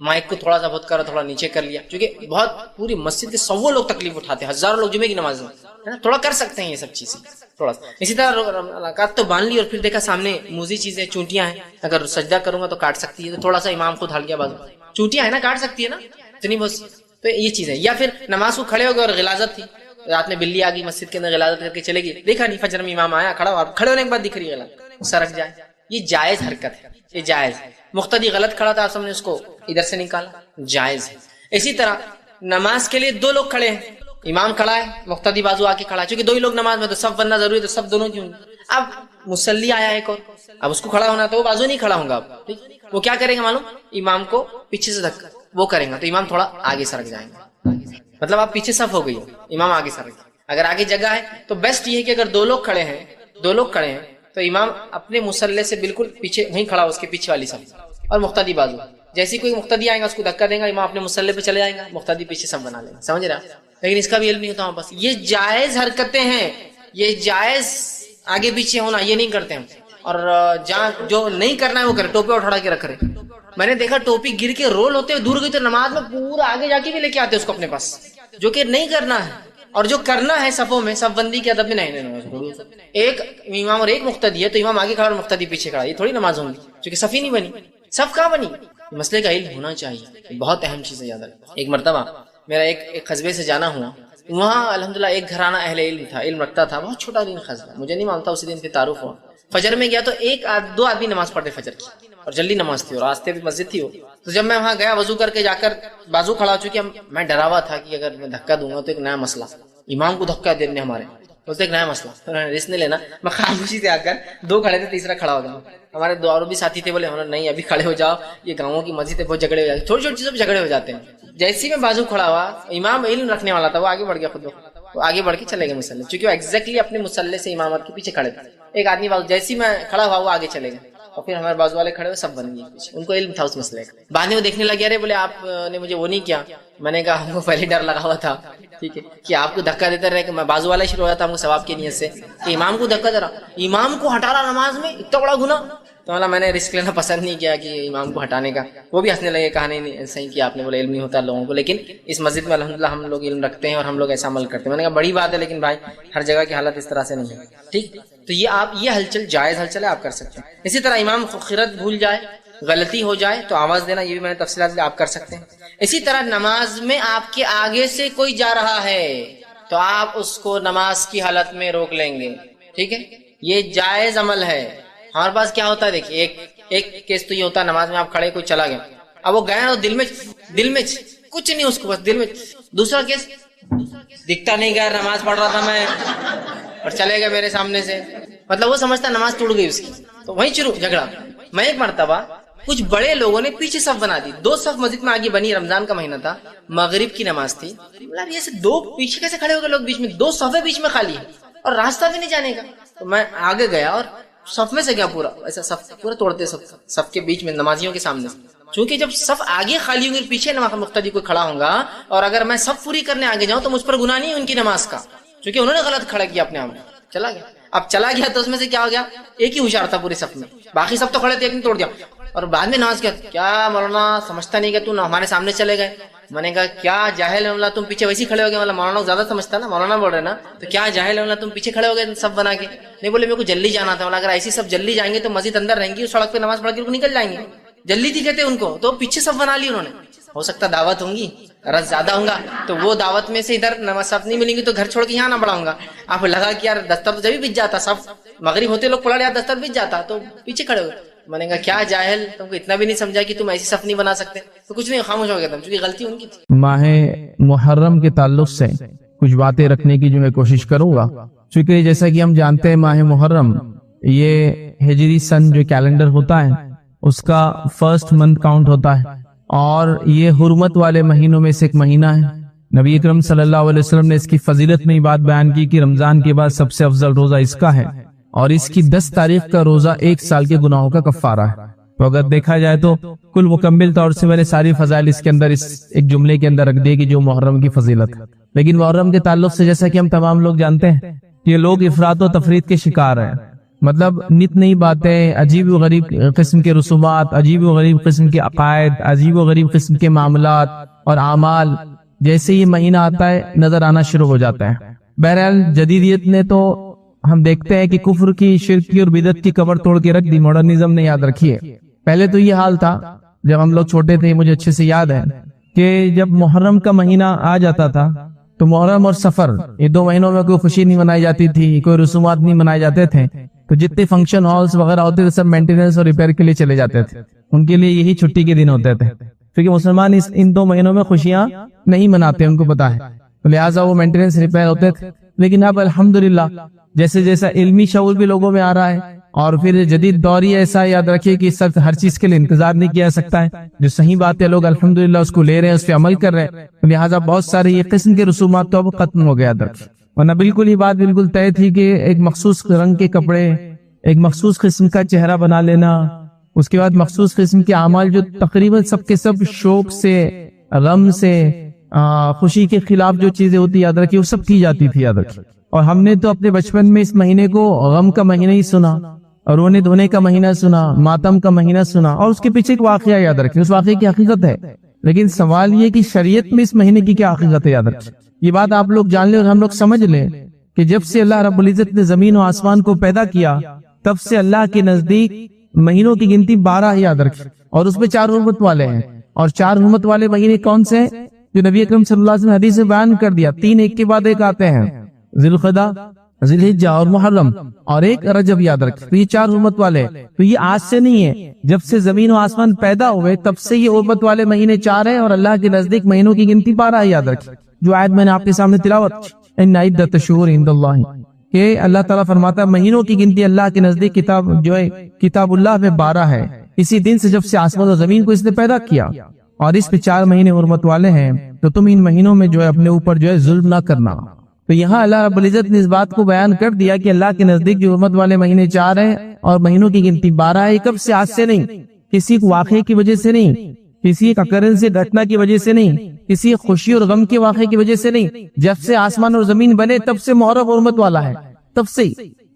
مائک کو تھوڑا سا بہت کرا, تھوڑا نیچے کر لیا, کیونکہ بہت پوری مسجد کے سو لوگ تکلیف اٹھاتے ہیں, ہزاروں لوگ جمعے کی نماز میں, تھوڑا کر سکتے ہیں یہ سب چیزیں تھوڑا سا. اسی طرح رکعت تو باندھ لی اور پھر دیکھا سامنے موزی چیزیں چونٹیاں ہیں, اگر سجدہ کروں گا تو کاٹ سکتی ہے, تو تھوڑا سا امام خود ہل گیا بازو, چونٹیاں ہیں نا, کاٹ سکتی ہے نا اتنی بہت, تو یہ چیزیں. یا پھر نماز کو کھڑے ہو گئے اور غلاظت تھی, رات میں بلی آ گئی مسجد کے اندر, غلاظت کر کے چلے گی, دیکھا نہیں فجر میں امام آیا کھڑا ہوا, کھڑے ہونے کے بعد دکھ رہی ہے غلط, سرک جائے, یہ جائز حرکت ہے, یہ جائز. مقتدی غلط کھڑا تھا, آپ سب نے اس کو ادھر سے نکالا, جائز ہے. اسی طرح نماز کے لیے دو لوگ کھڑے ہیں, امام کھڑا ہے, مقتدی بازو آ کے کھڑا ہے, چونکہ دو ہی لوگ نماز میں, تو سب بننا ضروری ہے, تو سب دونوں کیوں. اب مصلی آیا ایک اور, اب اس کو کھڑا ہونا, تو وہ بازو نہیں کھڑا ہوگا, اب وہ کیا کریں گے معلوم, امام کو پیچھے سے دھکا وہ کریں گے, تو امام تھوڑا آگے سرک جائیں گے, مطلب آپ پیچھے صف ہو گئی, امام آگے سرک. اگر آگے جگہ ہے تو بیسٹ یہ ہے کہ اگر دو لوگ کھڑے ہیں تو امام اپنے مصلی سے بالکل پیچھے وہیں کھڑا ہو, اس کے پیچھے والی صف, اور مقتدی بازو, جیسی کوئی مقتدی آئے گا اس کو دھکا دیں گا, امام اپنے مصلی پہ چلے جائیں گا, مقتدی پیچھے سب بنا لیں گے, سمجھ رہے ہیں. لیکن اس کا بھی علم نہیں ہوتا بس. یہ جائز حرکتیں ہیں, یہ جائز آگے پیچھے ہونا, یہ نہیں کرتے ہم. اور جہاں جو نہیں کرنا ہے وہ کرے, ٹوپی اٹھا کے رکھ رہے. میں نے دیکھا ٹوپی گر کے رول ہوتے ہوئے دور گئی, تو نماز میں پورا آگے جا کے بھی لے کے آتے اس کو اپنے پاس, جو کہ نہیں کرنا ہے. اور جو کرنا ہے صفوں میں, صف بندی کے ادب میں نہیں. ایک امام اور ایک مقتدی ہے, تو امام آگے کھڑا اور مقتدی پیچھے کھڑا, یہ تھوڑی نماز ہوگی, کیونکہ صف ہی نہیں بنی. صف کہاں بنی؟ مسئلے کا علم ہونا چاہیے, بہت اہم چیز ہے, یاد رکھیں. ایک مرتبہ میرا ایک قصبے سے جانا ہوا, وہاں الحمدللہ ایک گھرانہ اہل علم تھا, علم رکھتا تھا, بہت چھوٹا دن قصبہ, مجھے نہیں معلوم تھا, اسی دن پہ تعارف ہوا. فجر میں گیا تو دو آدمی نماز پڑھتے فجر کی, اور جلدی نماز تھی, اور راستے بھی مسجد تھی. تو جب میں وہاں گیا, وضو کر کے جا کر بازو کھڑا ہو چکی, میں ڈرا ہوا تھا کہ اگر میں دھکا دوں گا تو ایک نیا مسئلہ, امام کو دھکا دینے ہمارے, تو ایک نیا مسئلہ, رسک نہیں لینا. میں خاموشی سے آ کر, دو کھڑے تھے, تیسرا کھڑا ہو گیا. ہمارے دو اور بھی ساتھی تھے, بولے نہیں ابھی کھڑے ہو جاؤ, یہ گاؤں کی مسجد ہے, بہت جھگڑے ہو جاتے ہیں, چھوٹی چھوٹی چیزوں پہ جھگڑے ہو جاتے ہیں. جیسے میں بازو کھڑا ہوا, امام علم رکھنے والا تھا, وہ آگے بڑھ گیا, خود وہ آگے بڑھ کے چلے گئے مصلی, چونکہ وہ ایگزیکٹلی اپنے مصلی سے امامت کے پیچھے کھڑے تھے. ایک آدمی بازو, جیسے میں کھڑا ہوا وہ آگے چلے گئے, اور پھر ہمارے بازو والے کھڑے ہوئے, سب بن گئے پیچھے. ان کو علم تھا اس مسئلے کا. بعد میں وہ دیکھنے لگے, ارے بولے آپ نے مجھے وہ نہیں کیا. میں نے کہا ہم کو پہلے ڈر لگا ہوا تھا, ٹھیک ہے, کہ آپ کو دھکا دیتے رہے, کہ میں بازو والا شروع ہو جاتا ہم کو ثواب کی نیت سے, کہ امام کو دھکا دے رہا, امام کو ہٹا رہا نماز میں, اتنا بڑا گناہ. تو میں نے رسک لینا پسند نہیں کیا کہ امام کو ہٹانے کا. وہ بھی ہنسنے لگے, کہا نہیں صحیح کیا آپ نے, بولے علم نہیں ہوتا لوگوں کو, لیکن اس مسجد میں الحمدللہ ہم لوگ علم رکھتے ہیں اور ہم لوگ ایسا عمل کرتے ہیں. میں نے کہا بڑی بات ہے, لیکن بھائی ہر جگہ کی حالت اس طرح سے نہیں ہے, ٹھیک. تو یہ آپ, یہ ہلچل جائز ہلچل ہے, آپ کر سکتے ہیں. اسی طرح امام خرد بھول جائے, غلطی ہو جائے تو آواز دینا, یہ بھی میں نے تفصیلات آپ کر سکتے ہیں. اسی طرح نماز میں آپ کے آگے سے کوئی جا رہا ہے تو آپ اس کو نماز کی حالت میں روک لیں گے, ٹھیک ہے, یہ جائز عمل ہے. ہمارے پاس کیا ہوتا ہے, دیکھیے ایک کیس تو یہ ہوتا ہے, نماز میں آپ کھڑے, کوئی چلا گیا, اب وہ گیا اور دل میں کچھ نہیں اس کو, بس دل میں. دوسرا کیس, دکھتا نہیں گیا, نماز پڑھ رہا تھا میں اور چلے گئے میرے سامنے سے, مطلب وہ سمجھتا نماز ٹوٹ گئی اس کی, تو وہیں شروع جھگڑا. میں ایک مرتبہ کچھ بڑے لوگوں نے پیچھے صف بنا دی, دو صف مسجد میں آگے بنی, رمضان کا مہینہ تھا, مغرب کی نماز تھی. یہ سے دو پیچھے کیسے کھڑے ہو گئے لوگ بیچ میں, دو صفیں بیچ میں خالی ہے اور راستہ بھی نہیں جانے کا. تو میں آگے گیا اور صف میں سے گیا, پورا ایسا صف پورا توڑتے, صف کے بیچ میں نمازیوں کے سامنے سے. چونکہ جب صف آگے خالی ہوں گے, پیچھے مقتدی کوئی کھڑا ہوگا, اور اگر میں صف پوری کرنے آگے جاؤں تو مجھ پر گناہ نہیں ہے ان کی نماز کا, کیونکہ انہوں نے غلط کھڑا کیا اپنے آپ میں, چلا گیا. اب چلا گیا تو اس میں سے کیا ہو گیا, ایک ہی ہوشیار تھا پورے صف میں, باقی سب تو کھڑے تھے, ایک نے توڑ دیا. اور بعد میں نماز کیا مولانا سمجھتا نہیں کہ تو ہمارے سامنے چلے گئے. میں نے کہا کیا جاہل ہے, تم پیچھے ویسے کھڑے ہو گئے, مطلب مولانا زیادہ سمجھتا نا, مولانا بول رہے نا, تو کیا جاہل ہے, تم پیچھے کھڑے ہو گئے سب بنا کے. نہیں بولے میرے کو جلدی جانا تھا. اگر ایسی سب جلدی جائیں گے تو مسجد اندر رہیں گی, اس سڑک پہ نماز پڑھ کے نکل جائیں گے, جلدی تھی کہتے ان کو, تو پیچھے سب بنا لی انہوں نے. ہو سکتا دعوت ہوں گی, رس زیادہ ہوں گا, تو وہ دعوت میں سے ادھر نماز صف نہیں ملیں گی, تو گھر چھوڑ کے یہاں نہ پڑھاؤں گا. آپ لگا کہ یار دستر تو جب بھی بچ جاتا, سب مغرب ہوتے لوگ پڑھ رہے, دستر بچ جاتا, تو پیچھے کھڑے ہوئے. میں نے کہا کیا جاہل, تم کو اتنا بھی نہیں سمجھا کہ تم ایسی صف نہیں بنا سکتے. تو کچھ نہیں, خاموش ہو گیا تم, کیونکہ غلطی ان کی تھی. ماہ محرم کے تعلق سے کچھ باتیں رکھنے کی جو میں کوشش کروں گا, چونکہ جیسا کہ ہم جانتے ہیں ماہ محرم یہ ہجری سن جو کیلنڈر ہوتا ہے اس کا فرسٹ منتھ کاؤنٹ ہوتا ہے, اور یہ حرمت والے مہینوں میں سے ایک مہینہ ہے. نبی اکرم صلی اللہ علیہ وسلم نے اس کی فضیلت میں بات بیان کی کہ رمضان کے بعد سب سے افضل روزہ اس کا ہے, اور اس کی 10 تاریخ کا روزہ 1 سال کے گناہوں کا کفارہ ہے. تو اگر دیکھا جائے تو کل مکمل طور سے میں نے ساری فضائل اس کے اندر اس ایک جملے کے اندر رکھ دی کہ جو محرم کی فضیلت ہے. لیکن محرم کے تعلق سے جیسا کہ ہم تمام لوگ جانتے ہیں یہ لوگ افراط و تفریط کے شکار ہیں. مطلب نت نئی باتیں، عجیب و غریب قسم کے رسومات، عجیب و غریب قسم کے عقائد، عجیب و غریب قسم کے معاملات اور اعمال جیسے یہ مہینہ آتا ہے نظر آنا شروع ہو جاتا ہے۔ بہرحال جدیدیت نے تو ہم دیکھتے ہیں کہ کفر کی، شرک کی اور بدعت کی کمر توڑ کے رکھ دی، ماڈرنزم نے، یاد رکھیے۔ پہلے تو یہ حال تھا جب ہم لوگ چھوٹے تھے، مجھے اچھے سے یاد ہے کہ جب محرم کا مہینہ آ جاتا تھا تو محرم اور سفر یہ 2 مہینوں میں کوئی خوشی نہیں منائی جاتی تھی، کوئی رسومات نہیں منائے جاتے تھے، تو جتنے فنکشن ہالس وغیرہ ہوتے تھے سب مینٹیننس اور ریپیئر کے لیے چلے جاتے تھے، ان کے لیے یہی چھٹی کے دن ہوتے تھے، کیونکہ مسلمان ان 2 مہینوں میں خوشیاں نہیں مناتے، ان کو پتا ہے، لہٰذا وہ مینٹیننس ریپیئر ہوتے تھے۔ لیکن اب الحمدللہ جیسے جیسا علمی شعور بھی لوگوں میں آ رہا ہے، اور پھر جدید دور ہی ایسا، یاد رکھیے کہ سب ہر چیز کے لیے انتظار نہیں کیا سکتا ہے، جو صحیح بات ہے لوگ الحمدللہ اس کو لے رہے ہیں، اس پہ عمل کر رہے ہیں، لہٰذا بہت سارے یہ قسم کے رسومات تو اب ختم ہو گیا درخت، ورنہ بالکل یہ بات بالکل طے تھی کہ ایک مخصوص رنگ کے کپڑے، ایک مخصوص قسم کا چہرہ بنا لینا، اس کے بعد مخصوص قسم کے اعمال جو تقریباً سب کے سب شوق سے، غم سے، خوشی کے خلاف جو چیزیں ہوتی یاد رکھیے وہ سب کی جاتی تھی، یاد رکھیے۔ اور ہم نے تو اپنے بچپن میں اس مہینے کو غم کا مہینہ ہی سنا، اور رونے دھونے کا مہینہ سنا، ماتم کا مہینہ سنا، اور اس کے پیچھے ایک واقعہ یاد رکھیں، اس واقعے کی حقیقت ہے، لیکن سوال یہ کہ شریعت میں اس مہینے کی کیا حقیقت ہے، یاد رکھیں۔ یہ بات آپ لوگ جان لیں اور ہم لوگ سمجھ لیں کہ جب سے اللہ رب العزت نے زمین و آسمان کو پیدا کیا تب سے اللہ کے نزدیک مہینوں کی گنتی 12 ہے، یاد رکھیں، اور اس میں 4 حرمت والے ہیں، اور 4 حرمت والے مہینے کون سے ہیں جو نبی اکرم صلی اللہ علیہ وسلم نے حدیث میں بیان کر دیا، 3 ایک کے بعد ایک آتے ہیں، ذی القعدہ، ذی الحجہ اور محرم، اور ایک رجب، یاد رکھیں، تو یہ 4 حرمت والے، تو یہ آج سے نہیں ہے، جب سے زمین و آسمان پیدا ہوئے تب سے یہ حرمت والے مہینے 4 ہیں، اور اللہ کے نزدیک مہینوں کی گنتی 12 ہے، یاد رکھیں، جو آیت میں نے آپ کے سامنے تلاوت ان عدۃ الشہور عند اللہ، کہ اللہ تعالیٰ فرماتا ہے مہینوں کی گنتی اللہ کے نزدیک کتاب جو ہے کتاب اللہ میں 12 ہے، اسی دن سے جب سے آسمان و زمین کو اس نے پیدا کیا، اور اس پہ 4 مہینے حرمت والے ہیں، تو تم ان مہینوں میں جو ہے اپنے اوپر جو ہے ظلم نہ کرنا۔ تو یہاں اللہ رب العزت نے اس بات کو بیان کر دیا کہ اللہ کے نزدیک جو حرمت والے مہینے 4 ہیں اور مہینوں کی گنتی 12 ہے، کب سے؟ آج سے نہیں، کسی واقعے کی وجہ سے نہیں، کسی ایک اکرنس سے گھٹنا کی وجہ سے نہیں، کسی خوشی اور غم کے واقعے کی وجہ سے نہیں، جب سے آسمان اور زمین بنے تب سے محرم حرمت والا ہے، تب سے۔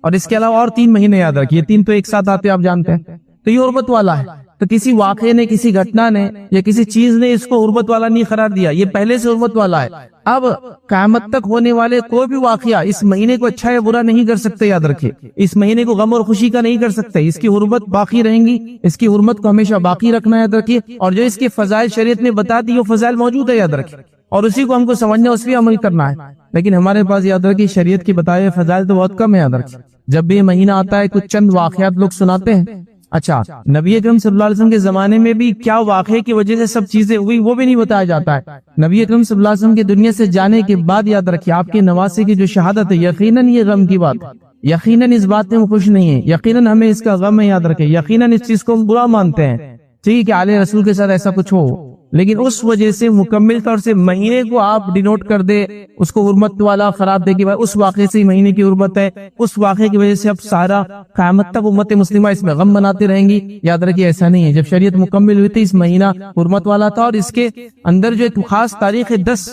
اور اس کے علاوہ اور 3 مہینے یاد رکھیے، 3 تو ایک ساتھ آتے آپ جانتے ہیں، تو یہ حرمت والا ہے، تو کسی واقعے نے، کسی گھٹنا نے یا کسی چیز نے اس کو حرمت والا نہیں قرار دیا، یہ پہلے سے حرمت والا ہے۔ اب قیامت تک ہونے والے کوئی بھی واقعہ اس مہینے کو اچھا یا برا نہیں کر سکتے، یاد رکھیے، اس مہینے کو غم اور خوشی کا نہیں کر سکتے، اس کی حرمت باقی رہیں گی، اس کی حرمت کو ہمیشہ باقی رکھنا، یاد رکھیے، اور جو اس کے فضائل شریعت نے بتا دی وہ فضائل موجود ہے، یاد رکھیے، اور اسی کو ہم کو سمجھنا، اس پہ عمل کرنا ہے، لیکن ہمارے پاس یاد رکھیے شریعت کی بتائے ہوئے فضائل تو بہت کم ہے، یاد رکھیے۔ جب بھی یہ مہینہ آتا ہے کچھ چند واقعات لوگ سناتے ہیں، اچھا نبی اکرم صلی اللہ علیہ وسلم کے زمانے میں بھی کیا واقعے کی وجہ سے سب چیزیں ہوئی وہ بھی نہیں بتایا جاتا ہے۔ نبی اکرم صلی اللہ علیہ وسلم کے دنیا سے جانے کے بعد یاد رکھیے آپ کے نواسے کی جو شہادت ہے، یقیناً یہ غم کی بات ہے، یقیناً اس بات میں خوش نہیں ہے، یقیناً ہمیں اس کا غم ہے، یاد رکھیں، یقیناً اس چیز کو ہم برا مانتے ہیں، ٹھیک ہے، آل رسول کے ساتھ ایسا کچھ ہو، لیکن اس وجہ سے مکمل طور سے مہینے کو آپ ڈینوٹ کر دے، اس کو حرمت والا قرار دے کہ بھائی اس واقعے سے مہینے کی حرمت ہے، اس واقعے کی وجہ سے اب سارا قیامت تک امت مسلمہ اس میں غم مناتے رہیں گی، یاد رکھیے ایسا نہیں ہے۔ جب شریعت مکمل ہوئی تھی اس مہینہ حرمت والا تھا، اور اس کے اندر جو ایک خاص تاریخ ہے 10،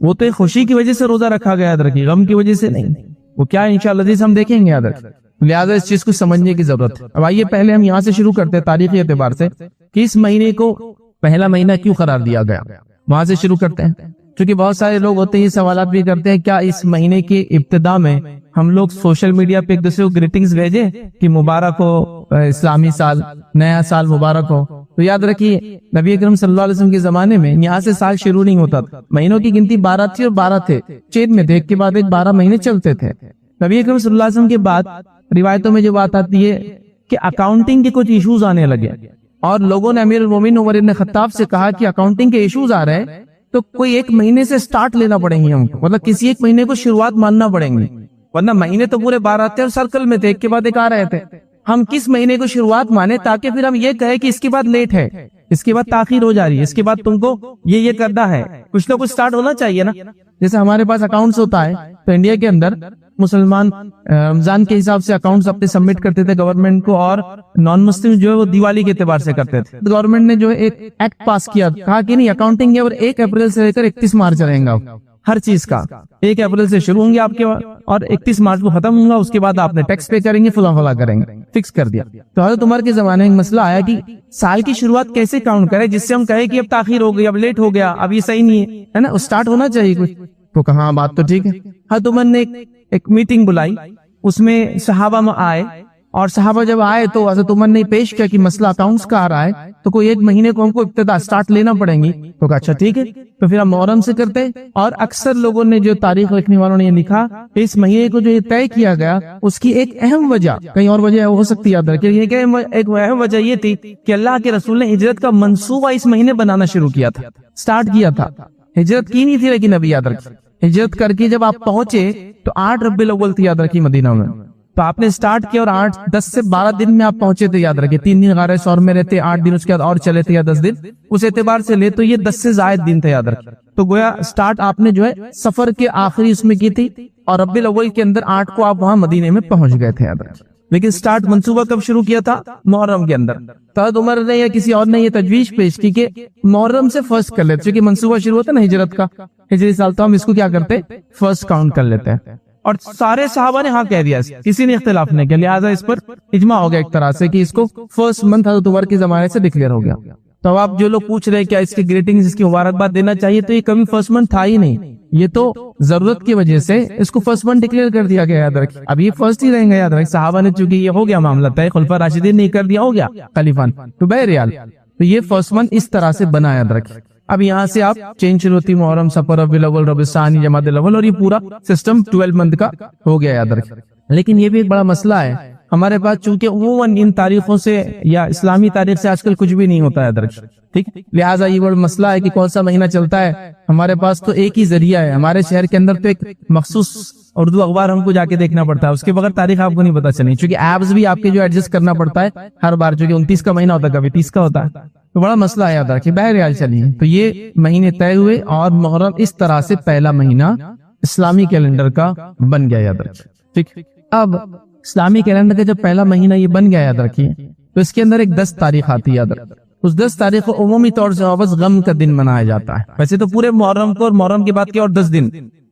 وہ تو خوشی کی وجہ سے روزہ رکھا گیا، یاد رکھیے، غم کی وجہ سے نہیں، وہ کیا انشاءاللہ عزیز ہم دیکھیں گے، یاد رکھیں، لہٰذا اس چیز کو سمجھنے کی ضرورت ہے۔ اب آئیے پہلے ہم یہاں سے شروع کرتے ہیں تاریخی اعتبار سے کہ اس مہینے کو پہلا مہینہ کیوں قرار دیا گیا، وہاں سے شروع کرتے ہیں، کیونکہ بہت سارے لوگ ہوتے ہیں یہ سوالات بھی کرتے ہیں کیا اس مہینے کی ابتدا میں ہم لوگ سوشل میڈیا پہ ایک دوسرے کو گریٹنگز بھیجیں کہ مبارک ہو اسلامی سال، نیا سال مبارک ہو؟ تو یاد رکھیے نبی اکرم صلی اللہ علیہ وسلم کے زمانے میں یہاں سے سال شروع نہیں ہوتا تھا، مہینوں کی گنتی 12 تھی، اور 12 تھے، چین میں تھے، ایک کے بعد ایک 12 مہینے چلتے تھے۔ نبی اکرم صلی اللہ علیہ وسلم کے بعد روایتوں میں جو بات آتی ہے کہ اکاؤنٹنگ کے کچھ ایشوز آنے لگے، اور لوگوں نے امیر المومنین عمر بن خطاب سے کہا کہ اکاؤنٹنگ کے ایشوز آ رہے ہیں تو کوئی ایک مہینے سے سٹارٹ لینا پڑیں گے ہم کو، مطلب کسی ایک مہینے کو شروعات ماننا پڑیں گی، ورنہ مہینے تو پورے 12 تھے اور سرکل میں تھے، ایک کے بعد ایک آ رہے تھے، ہم کس مہینے کو شروعات مانے تاکہ پھر ہم یہ کہیں کہ اس کے بعد لیٹ ہے، اس کے بعد تاخیر ہو جا رہی ہے، اس کے بعد تم کو یہ کرنا ہے، کچھ نہ کچھ سٹارٹ ہونا چاہیے نا۔ جیسے ہمارے پاس اکاؤنٹس ہوتا ہے تو انڈیا کے اندر مسلمان رمضان کے حساب سے اکاؤنٹس اپنے سبمٹ کرتے تھے گورنمنٹ کو، اور نان مسلم جو ہے وہ دیوالی کے اعتبار سے کرتے تھے۔ گورنمنٹ نے جو ایک ایکٹ پاس کیا، کہا کہ نہیں اکاؤنٹنگ ہے اور 1 اپریل سے لے کر 31 مارچ رہیں گا، ہر چیز کا 1 اپریل سے شروع ہوں گے آپ کے اور 31 مارچ کو ختم ہوں گا، اس کے بعد آپ نے ٹیکس پے کریں گے، فلاں فلاں کریں گے، فکس کر دیا۔ تو حضرت عمر کے زمانے میں مسئلہ آیا کہ سال کی شروعات کیسے کاؤنٹ کرے جس سے ہم کہیں کہ اب تاخیر ہو گئی، اب لیٹ ہو گیا، اب یہ صحیح نہیں ہے نا، اسٹارٹ ہونا چاہیے کچھ۔ تو کہاں بات تو ٹھیک ہے۔ حضرت عمر نے ایک میٹنگ بلائی، اس میں صحابہ میں آئے، اور صحابہ جب آئے تو حضرت عمر نے پیش کیا کہ مسئلہ اکاؤنٹس کا آ رہا ہے، تو کوئی 1 مہینے کو ہم کو ابتدا سٹارٹ لینا پڑیں گی۔ تو کہا اچھا ٹھیک ہے، تو پھر ہم محرم سے کرتے۔ اور اکثر لوگوں نے، جو تاریخ لکھنے والوں نے یہ لکھا، اس مہینے کو جو یہ طے کیا گیا اس کی ایک اہم وجہ، کہیں اور وجہ ہو سکتی ہے یاد رکھیں، ایک اہم وجہ یہ تھی کہ اللہ کے رسول نے ہجرت کا منصوبہ اس مہینے بنانا شروع کیا تھا، سٹارٹ کیا تھا۔ ہجرت کی نہیں تھی لیکن ابھی یاد رکھیں، ہجرت کر کے جب آپ پہنچے تو 8 ربیع الاول تھی، یاد رکھیے مدینہ میں، تو آپ نے سٹارٹ کیا اور 10 سے 12 دن میں آپ پہنچے تھے، یاد رکھیں 3 دن غار ثور میں رہتے، 8 دن اس کے بعد اور چلے تھے یا 10 دن، اس اعتبار سے لے تو یہ 10 سے زائد دن تھے، یاد رکھیں۔ تو گویا سٹارٹ آپ نے جو ہے سفر کے آخری اس میں کی تھی، اور ربیع الاول کے اندر 8 کو آپ وہاں مدینے میں پہنچ گئے تھے، یاد رکھیں۔ لیکن سٹارٹ منصوبہ کب شروع کیا تھا؟ محرم کے اندر۔ حضرت عمر نے یا کسی اور نے یہ تجویز پیش کی کہ محرم سے فرسٹ کر لیتے، چونکہ منصوبہ شروع ہوتا ہے نا ہجرت کا، ہجری سال، تو ہم اس کو کیا کرتے، فرسٹ کاؤنٹ کر لیتے ہیں۔ اور سارے صحابہ نے ہاں کہہ دیا، کسی نے اختلاف نہیں کیا، لہٰذا اس پر اجماع ہو گیا ایک طرح سے کہ اس کو فرسٹ منتھ حضرت عمر کے زمانے سے ڈکلیئر ہو گیا۔ تو اب جو لوگ پوچھ رہے کیا اس کی گریٹنگز، اس کی مبارکباد دینا چاہیے، تو یہ کبھی فرسٹ منتھ تھا ہی نہیں، یہ تو ضرورت کی وجہ سے اس کو فرسٹ منتھ ڈکلیئر کر دیا گیا، یاد رکھیں۔ اب یہ فرسٹ ہی رہیں گا، یاد رکھیں، صحابہ نے چونکہ یہ ہو گیا معاملہ طے، خلفاء راشدین نے کر دیا، ہو گیا خلیفان، تو بہرحال تو یہ فرسٹ منتھ اس طرح سے بنا، یاد رکھیں۔ اب یہاں سے آپ چینج شروع ہوتی، محرم، صفر، ربیع الاول، ربیع الثانی، جمادی الاول، اور یہ پورا سسٹم 12 منتھ کا ہو گیا، یاد رکھیں۔ لیکن یہ بھی ایک بڑا مسئلہ ہے ہمارے پاس، چونکہ عموماً ان تاریخوں سے یا اسلامی تاریخ سے آج کل کچھ بھی نہیں ہوتا، یاد رکھیں، ٹھیک، لہٰذا یہ بڑا مسئلہ ہے کہ کون سا مہینہ چلتا ہے۔ ہمارے پاس تو ایک ہی ذریعہ ہے، ہمارے شہر کے اندر تو ایک مخصوص اردو اخبار ہم کو جا کے دیکھنا پڑتا ہے، اس کے بغیر تاریخ آپ کو نہیں پتا چلیں، چونکہ ایپس بھی آپ کے جو ایڈجسٹ کرنا پڑتا ہے ہر بار، چونکہ 29 کا مہینہ ہوتا ہے، کبھی 30 کا ہوتا ہے، تو بڑا مسئلہ ہے، یاد رکھیں۔ بہرحال چلیے، تو یہ مہینے طے ہوئے اور محرم اس طرح سے پہلا مہینہ اسلامی کیلنڈر کا بن گیا، یاد رکھیں، ٹھیک۔ اب اسلامی کیلنڈر کا جب پہلا مہینہ یہ بن گیا، یاد رکھیے، تو اس کے اندر ایک 10 تاریخ آتی ہے، یاد رکھیں۔ اس 10 تاریخ کو عمومی طور سے واپس غم کا دن منایا جاتا ہے، ویسے تو پورے محرم کو اور محرم کے بعد کے اور 10 دن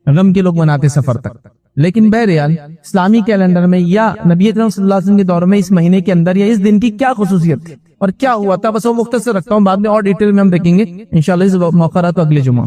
غم کے لوگ مناتے سفر تک، لیکن بہرحال اسلامی کیلنڈر میں یا نبی اکرم صلی اللہ علیہ وسلم کے دور میں اس مہینے کے اندر یا اس دن کی کیا خصوصیت تھی اور کیا ہوا تھا، بس وہ مختصر رکھتا ہوں، بعد میں اور ڈیٹیل میں ہم دیکھیں گے انشاءاللہ اس موقع رہا تو اگلے جمعہ۔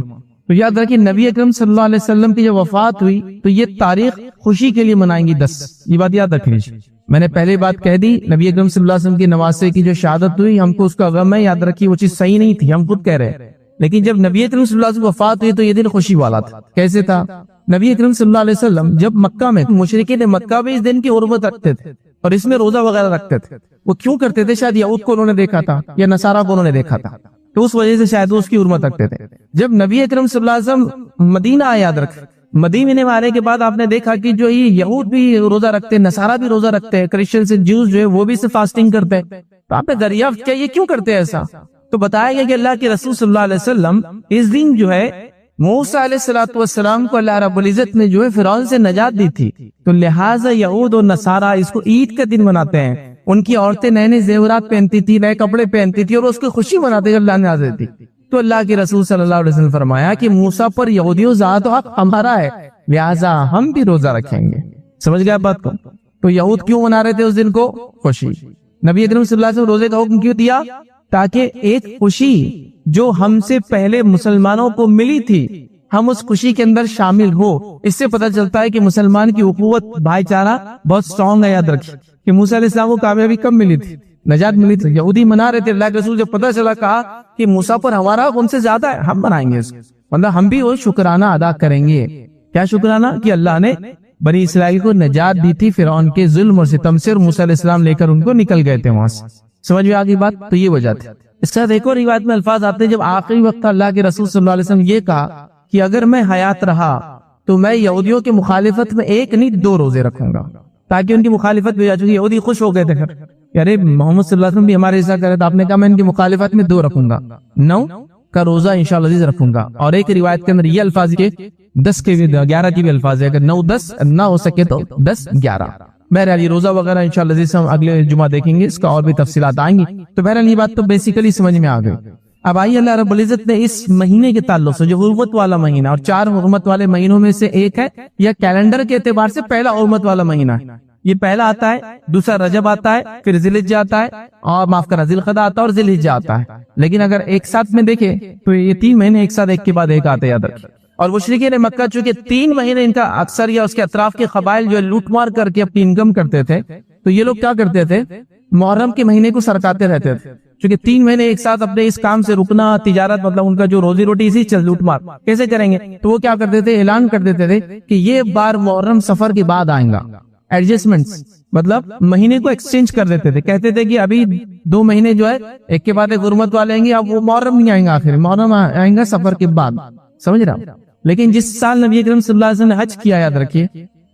تو یاد رکھیں، نبی اکرم صلی اللہ علیہ وسلم کی جب وفات ہوئی تو یہ تاریخ خوشی کے لیے منائیں گی 10، یہ بات یاد رکھ لیجیے۔ میں نے پہلے بات کہہ دی، نبی اکرم صلی اللہ علیہ وسلم کی نواسے کی جو شہادت ہوئی، ہم کو اس کا غم ہے، یاد رکھیے وہ چیز صحیح نہیں تھی، ہم خود کہہ رہے ہیں، لیکن جب نبی اکرم صلی اللہ علیہ وسلم کی وفات ہوئی تو یہ دن خوشی والا تھا۔ کیسے تھا؟ نبی اکرم صلی اللہ علیہ وسلم جب مکہ میں، مشرکین مکہ میں اس دن کی حرمت رکھتے تھے اور اس میں روزہ وغیرہ رکھتے تھے، وہ کیوں کرتے تھے؟ شاید یہود کو انہوں نے دیکھا تھا یا نصارہ کو انہوں نے دیکھا تھا، تو اس وجہ سے شاید وہ اس کی حرمت رکھتے تھے۔ جب نبی اکرم صلی اللہ علیہ وسلم مدینہ آئے، یاد رکھ، مدینے میں آنے کے بعد آپ نے دیکھا کہ جو یہ یہود بھی روزہ رکھتے ہیں، نصارہ بھی روزہ رکھتے ہیں، کرسچن سے جوز جو ہے وہ بھی فاسٹنگ کرتے ہیں، تو آپ نے دریافت کیا یہ کیوں کرتے ہیں ایسا؟ تو بتایا گیا کہ اللہ کے رسول صلی اللہ علیہ وسلم اس دن جو ہے موسیٰ علیہ السلام کو اللہ رب العزت نے جو ہے فرعون سے نجات دی تھی، تو لہٰذا یہود اور نصارہ اس کو عید کا دن مناتے ہیں، ان کی عورتیں نئے نئے زیورات پہنتی تھی، نئے کپڑے پہنتی تھی اور اس کی خوشی مناتے ہیں، اللہ نے نازل دی۔ تو اللہ کے رسول صلی اللہ علیہ وسلم فرمایا کہ موسیٰ پر یہودیوں ذات و حق ہمارا ہے، لہٰذا ہم بھی روزہ رکھیں گے۔ سمجھ گئے بات کو؟ تو یہود کیوں منا رہے تھے اس دن کو؟ خوشی۔ نبی اکرم صلی اللہ علیہ وسلم روزے کا حکم کیوں دیا؟ تاکہ ایک خوشی جو ہم سے پہلے مسلمانوں کو ملی تھی ہم اس خوشی کے اندر شامل ہو۔ اس سے پتہ چلتا ہے کہ مسلمان کی اخوت، بھائی چارہ بہت سٹرونگ ہے۔ یاد رکھیں کہ موسیٰ علیہ السلام کو کامیابی کب ملی تھی؟ نجات ملی تھی۔ یہودی منا رہے تھے، اللہ کے رسول جب پتہ چلا کہا کہ موسیٰ پر ہمارا ان سے زیادہ ہے، ہم منائیں گے اس کو، مطلب ہم بھی وہ شکرانہ ادا کریں گے۔ کیا شکرانہ؟ کہ اللہ نے بنی اسرائیل کو نجات دی تھی فرعون کے ظلم اور ستم سے، اور موسیٰ علیہ السلام لے کر ان کو نکل گئے تھے وہاں سے۔ سمجھ میں آگئی بات؟ تو یہ وجہ تھی۔ اس کے ساتھ ایک اور روایت میں الفاظ آتے ہیں، جب آخری وقت اللہ کے رسول صلی اللہ علیہ وسلم یہ کہا کہ اگر میں حیات رہا تو میں یہودیوں کی مخالفت میں ایک نہیں 2 روزے رکھوں گا، تاکہ ان کی مخالفت بھی، چونکہ یہودی خوش ہو گئے تھے کہ ارے محمد صلی اللہ علیہ وسلم بھی ہمارے حصہ کرے، تو آپ نے کہا میں ان کی مخالفت میں 2 رکھوں گا، 9 کا روزہ انشاءاللہ عزیز رکھوں گا۔ اور ایک روایت کے اندر یہ الفاظ کے 10 کے بھی 11 کی بھی الفاظ ہے، اگر 9 10 نہ ہو سکے تو 10 11۔ بہرحال یہ روزہ وغیرہ انشاءاللہ عزیز ہم اگلے جمعہ دیکھیں گے، اس کا اور بھی تفصیلات آئیں گی۔ تو بہرحال یہ بات تو بیسیکلی سمجھ میں آ گئی۔ اب آئیے اللہ رب العزت نے اس مہینے کے تعلق سے جو حرمت والا مہینہ اور 4 حرمت والے مہینوں میں سے ایک ہے، یا کیلنڈر کے اعتبار سے پہلا حرمت والا مہینہ ہے، یہ پہلا آتا ہے، دوسرا رجب آتا ہے، پھر ذی الحجہ آتا ہے، اور معاف کرنا ذی القعدہ آتا ہے، اور ذی الحجہ آتا ہے۔ لیکن اگر ایک ساتھ میں دیکھیں تو یہ 3 مہینے ایک ساتھ ایک کے بعد ایک آتے، یاد رکھیں۔ اور مشرکین مکہ چونکہ 3 مہینے ان کا اکثر یا اس کے اطراف کے قبائل جو لوٹ مار کر کے اپنی انکم کرتے تھے، تو یہ لوگ کیا کرتے تھے، محرم کے مہینے کو سرکاتے رہتے تھے، چونکہ 3 مہینے ایک ساتھ اپنے اس کام سے رکنا، تجارت مطلب ان کا جو روزی روٹی اسی چل لوٹ مار کیسے کریں گے، تو وہ کیا کرتے تھے، اعلان کر دیتے تھے کہ یہ بار محرم سفر کے بعد آئیں گا۔ ایڈجسٹمنٹس مطلب مہینے کو ایکسچینج کر دیتے تھے، کہتے تھے کہ ابھی 2 مہینے جو ہے ایک کے بعد ایک حرمت والے آئیں گے، اب وہ محرم نہیں آئیں گا، آخر محرم آئیں گا سفر کے بعد، سمجھ رہا ہوں۔ لیکن جس سال نبی اکرم صلی اللہ علیہ وسلم نے حج کیا، یاد رکھیے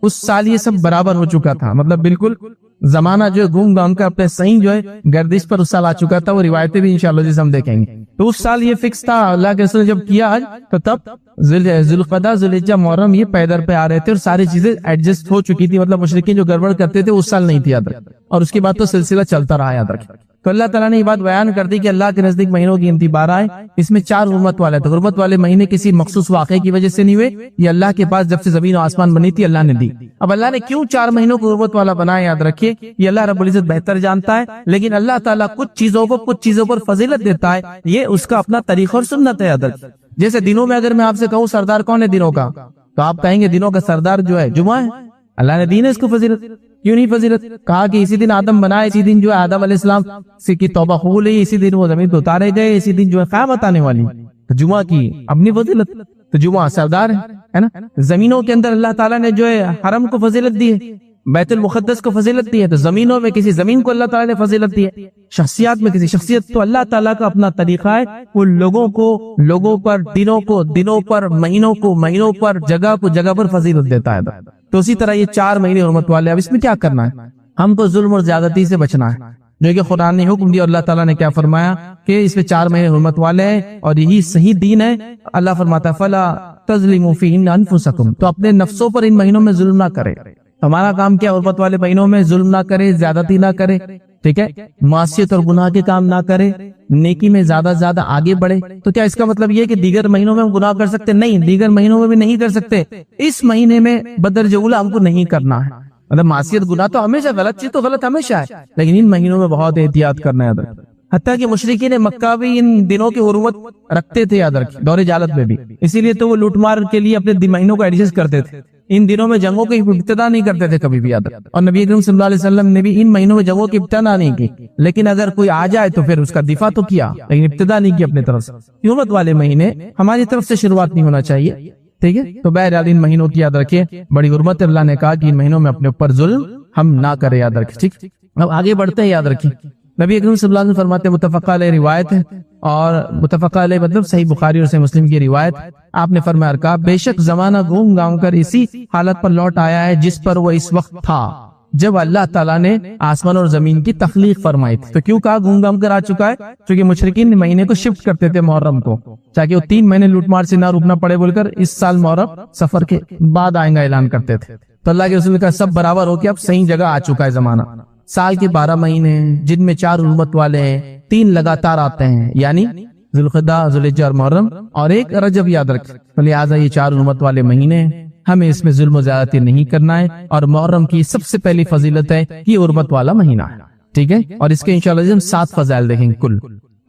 اس سال یہ سب برابر ہو چکا تھا، مطلب بالکل زمانہ جو ہے گھوم گھام کر اپنے صحیح جو ہے گردش پر اس سال آ چکا تھا، وہ روایتیں بھی انشاءاللہ جیسے ہم دیکھیں گے۔ تو اس سال یہ فکس تھا، اللہ کے رسول نے جب کیا حج تو تب ذی القعدہ، ذی الحجہ، محرم یہ پیدر پہ آ رہے تھے اور ساری چیزیں ایڈجسٹ ہو چکی تھی، مطلب مشرکین جو گڑبڑ کرتے تھے اس سال نہیں تھی، یاد رکھ، اور اس کے بعد تو سلسلہ چلتا رہا، یاد رکھ۔ تو اللہ تعالیٰ نے یہ بات بیان کر دی کہ اللہ کے نزدیک مہینوں کی گنتی 12 ہے، اس میں 4 حرمت والے تھے۔ حرمت والے مہینے کسی مخصوص واقعے کی وجہ سے نہیں ہوئے، یہ اللہ کے پاس جب سے زمین و آسمان بنی تھی اللہ نے دی۔ اب اللہ نے کیوں 4 مہینوں کو حرمت والا بنایا، یاد رکھیے یہ اللہ رب العزت بہتر جانتا ہے، لیکن اللہ تعالیٰ کچھ چیزوں پر فضیلت دیتا ہے، یہ اس کا اپنا طریقہ اور سنت ہے، یاد رکھیے۔ جیسے دنوں میں اگر میں آپ سے کہوں سردار کون ہے دنوں کا، تو آپ کہیں گے دنوں کا سردار جو ہے جمعہ ہے، اللہ نے دین ہے اس کو فضیلت۔ کیوں نہیں فضیلت؟ کہا کہ اسی دن آدم بنا، اسی دن جو ہے آدم علیہ السلام سے کی توبہ قبول ہے، اسی دن وہ زمین پہ اتارے گئے، اسی دن جو ہے قیامت آنے والی، تو جمعہ کی اپنی فضیلت، تو جمعہ سردار ہے نا۔ زمینوں کے اندر اللہ تعالیٰ نے جو ہے حرم کو فضیلت دی ہے، بیت المقدس کو فضیلت دی ہے، تو زمینوں میں کسی زمین کو اللہ تعالیٰ نے فضیلت دی ہے، شخصیات میں کسی شخصیت، تو اللہ تعالیٰ کا اپنا طریقہ ہے، وہ لوگوں پر دنوں پر مہینوں پر جگہ پر فضیلت دیتا ہے۔ تو اسی طرح یہ 4 مہینے حرمت والے، اب اس میں کیا کرنا ہے، ہم کو ظلم اور زیادتی سے بچنا ہے، جو کہ قرآن نے حکم دیا، اللہ تعالیٰ نے کیا فرمایا کہ اس میں 4 مہینے حرمت والے ہیں اور یہی صحیح دین ہے۔ اللہ فرماتا ہے فَلَا تَظْلِمُوا فِيهِنَّ أَنفُسَكُمْ، تو اپنے نفسوں پر ان مہینوں میں ظلم نہ کرے۔ ہمارا کام کیا، حرمت والے مہینوں میں ظلم نہ کرے، زیادتی نہ کرے، ٹھیک ہے، معصیت اور گناہ کے کام نہ کرے، نیکی میں زیادہ آگے بڑھے۔ تو کیا اس کا مطلب یہ کہ دیگر مہینوں میں ہم گناہ کر سکتے؟ نہیں، دیگر مہینوں میں بھی نہیں کر سکتے، اس مہینے میں بدرجہ اولی ہم کو نہیں کرنا ہے، مطلب معصیت گناہ تو ہمیشہ غلط چیز تو غلط ہمیشہ ہے، لیکن ان مہینوں میں بہت احتیاط کرنا ہے۔ حتیٰ کہ مشرکین مکہ بھی ان دنوں کی حرمت رکھتے تھے، یاد رکھیں، دور جہالت میں بھی، اسی لیے تو وہ لوٹ مار کے لیے اپنے مہینوں کو ایڈجسٹ کرتے تھے۔ ان دنوں میں جنگوں کی ابتدا نہیں کرتے تھے کبھی بھی، یاد رکھیں، اور نبی اکرم صلی اللہ علیہ وسلم نے بھی ان مہینوں میں جنگوں کی ابتدا نہیں کی، لیکن اگر کوئی آ جائے تو پھر اس کا دفاع تو کیا، لیکن ابتدا نہیں کی اپنے طرف سے۔ حرمت والے مہینے ہماری طرف سے شروعات نہیں ہونا چاہیے، ٹھیک ہے۔ تو بہرحال ان مہینوں کی یاد رکھیں، بڑی حرمت اللہ نے کہا کہ ان مہینوں میں اپنے اوپر ظلم ہم نہ کرے، یاد رکھیں، ٹھیک۔ اب آگے بڑھتے ہیں، یاد رکھیں نبی اکرم صلی اللہ علیہ وسلم فرماتے ہیں، متفق علیہ روایت ہے، اور متفق علیہ مطلب صحیح بخاری اور صحیح مسلم کی روایت، آپ نے فرمایا کہا بے شک زمانہ گھوم گھام کر اسی حالت پر لوٹ آیا ہے جس پر وہ اس وقت تھا جب اللہ تعالیٰ نے آسمان اور زمین کی تخلیق فرمائی تھی۔ تو کیوں کہا گھوم گھام کر آ چکا ہے؟ کیونکہ مشرکین مہینے کو شفٹ کرتے تھے محرم کو، تاکہ وہ 3 مہینے لوٹ مار سے نہ رکنا پڑے بول کر اس سال محرم سفر کے بعد آئیں گا اعلان کرتے تھے۔ تو اللہ کے رسول کا سب برابر ہو کے اب صحیح جگہ آ چکا ہے زمانہ۔ سال کے 12 مہینے جن میں 4 حرمت والے ہیں، 3 لگاتار آتے ہیں، یعنی ذی القعدہ، ذی الحجہ اور محرم، اور ایک رجب، یاد رکھیں۔ تو لہٰذا یہ 4 حرمت والے مہینے ہیں، ہمیں اس میں ظلم و زیادتی نہیں کرنا ہے، اور محرم کی سب سے پہلی فضیلت ہے یہ حرمت والا مہینہ ہے، ٹھیک ہے۔ اور اس کے انشاءاللہ ہم 7 فضائل دیکھیں گے کل،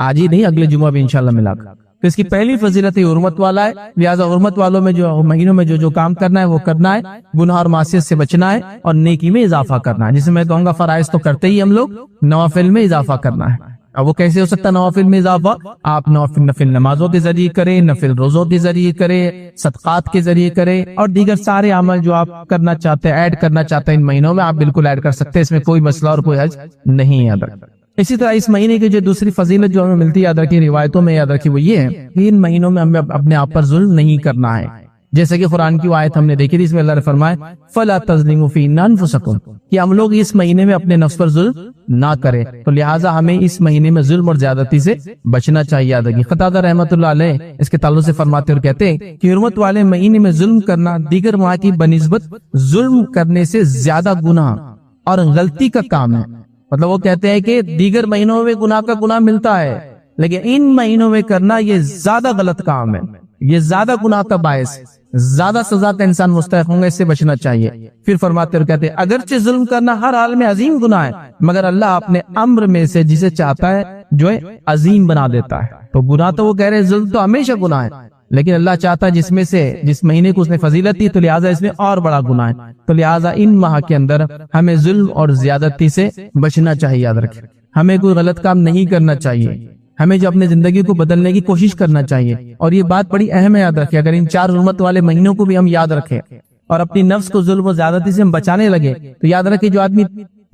آج ہی نہیں اگلے جمعہ بھی انشاءاللہ ملا کر۔ تو اس کی پہلی فضیلت یہ حرمت والا ہے، لہٰذا حرمت والوں میں جو مہینوں میں جو کام کرنا ہے وہ کرنا ہے، گناہ اور معصیت سے بچنا ہے، اور نیکی میں اضافہ کرنا ہے، جسے میں کہوں گا فرائض تو کرتے ہی ہم لوگ، نوافل میں اضافہ کرنا ہے۔ اب وہ کیسے ہو سکتا ہے نوافل میں اضافہ؟ آپ نفل نمازوں کے ذریعے کریں، نفل روزوں کے ذریعے کریں، صدقات کے ذریعے کریں، اور دیگر سارے عمل جو آپ کرنا چاہتے ہیں، ایڈ کرنا چاہتے ہیں ان مہینوں میں، آپ بالکل ایڈ کر سکتے ہیں، اس میں کوئی مسئلہ اور کوئی حرج نہیں ہے۔ اسی طرح اس مہینے کی جو دوسری فضیلت جو ہمیں ملتی ہے، یاد رکھیے روایتوں میں یاد رکھیے، وہ یہ ہے کہ ان مہینوں میں ہمیں اپنے آپ پر ظلم نہیں کرنا ہے، جیسے کہ قرآن کی آیت ہم نے دیکھی تھی، اس میں اللہ نے فرمایا فَلَا تَظْلِمُوا فِيهِنَّ أَنفُسَكُمْ، کہ ہم لوگ اس مہینے میں اپنے نفس پر ظلم نہ کریں، تو لہٰذا ہمیں اس مہینے میں ظلم اور زیادتی سے بچنا چاہیے۔ یاد رکھیے قتادہ رحمۃ اللہ علیہ اس کے تعلق سے فرماتے اور کہتے ہیں کہ حرمت والے مہینے میں ظلم کرنا دیگر ماہ کی بنسبت ظلم کرنے سے زیادہ گناہ اور غلطی کا کام ہے۔ مطلب وہ کہتے ہیں کہ دیگر مہینوں میں گناہ کا گناہ ملتا ہے، لیکن ان مہینوں میں کرنا یہ زیادہ غلط کام ہے، یہ زیادہ گناہ کا باعث، زیادہ سزا کا انسان مستحق ہوں گے، اس سے بچنا چاہیے۔ پھر فرماتے اور کہتے ہیں اگرچہ ظلم کرنا ہر حال میں عظیم گناہ ہے، مگر اللہ اپنے امر میں سے جسے چاہتا ہے جو ہے عظیم بنا دیتا ہے۔ تو گناہ تو وہ کہہ رہے ہیں ظلم تو ہمیشہ گناہ ہے، لیکن اللہ چاہتا ہے جس میں سے جس مہینے کو اس نے فضیلت دی تو لہٰذا اس میں اور بڑا گناہ ہے، تو لہٰذا ان ماہ کے اندر ہمیں ظلم اور زیادتی سے بچنا چاہیے۔ یاد رکھیں ہمیں کوئی غلط کام نہیں کرنا چاہیے، ہمیں جو اپنے زندگی کو بدلنے کی کوشش کرنا چاہیے، اور یہ بات بڑی اہم ہے، یاد رکھیں اگر ان 4 حرمت والے مہینوں کو بھی ہم یاد رکھیں اور اپنی نفس کو ظلم و زیادتی سے ہم بچانے لگے تو یاد رکھیں جو آدمی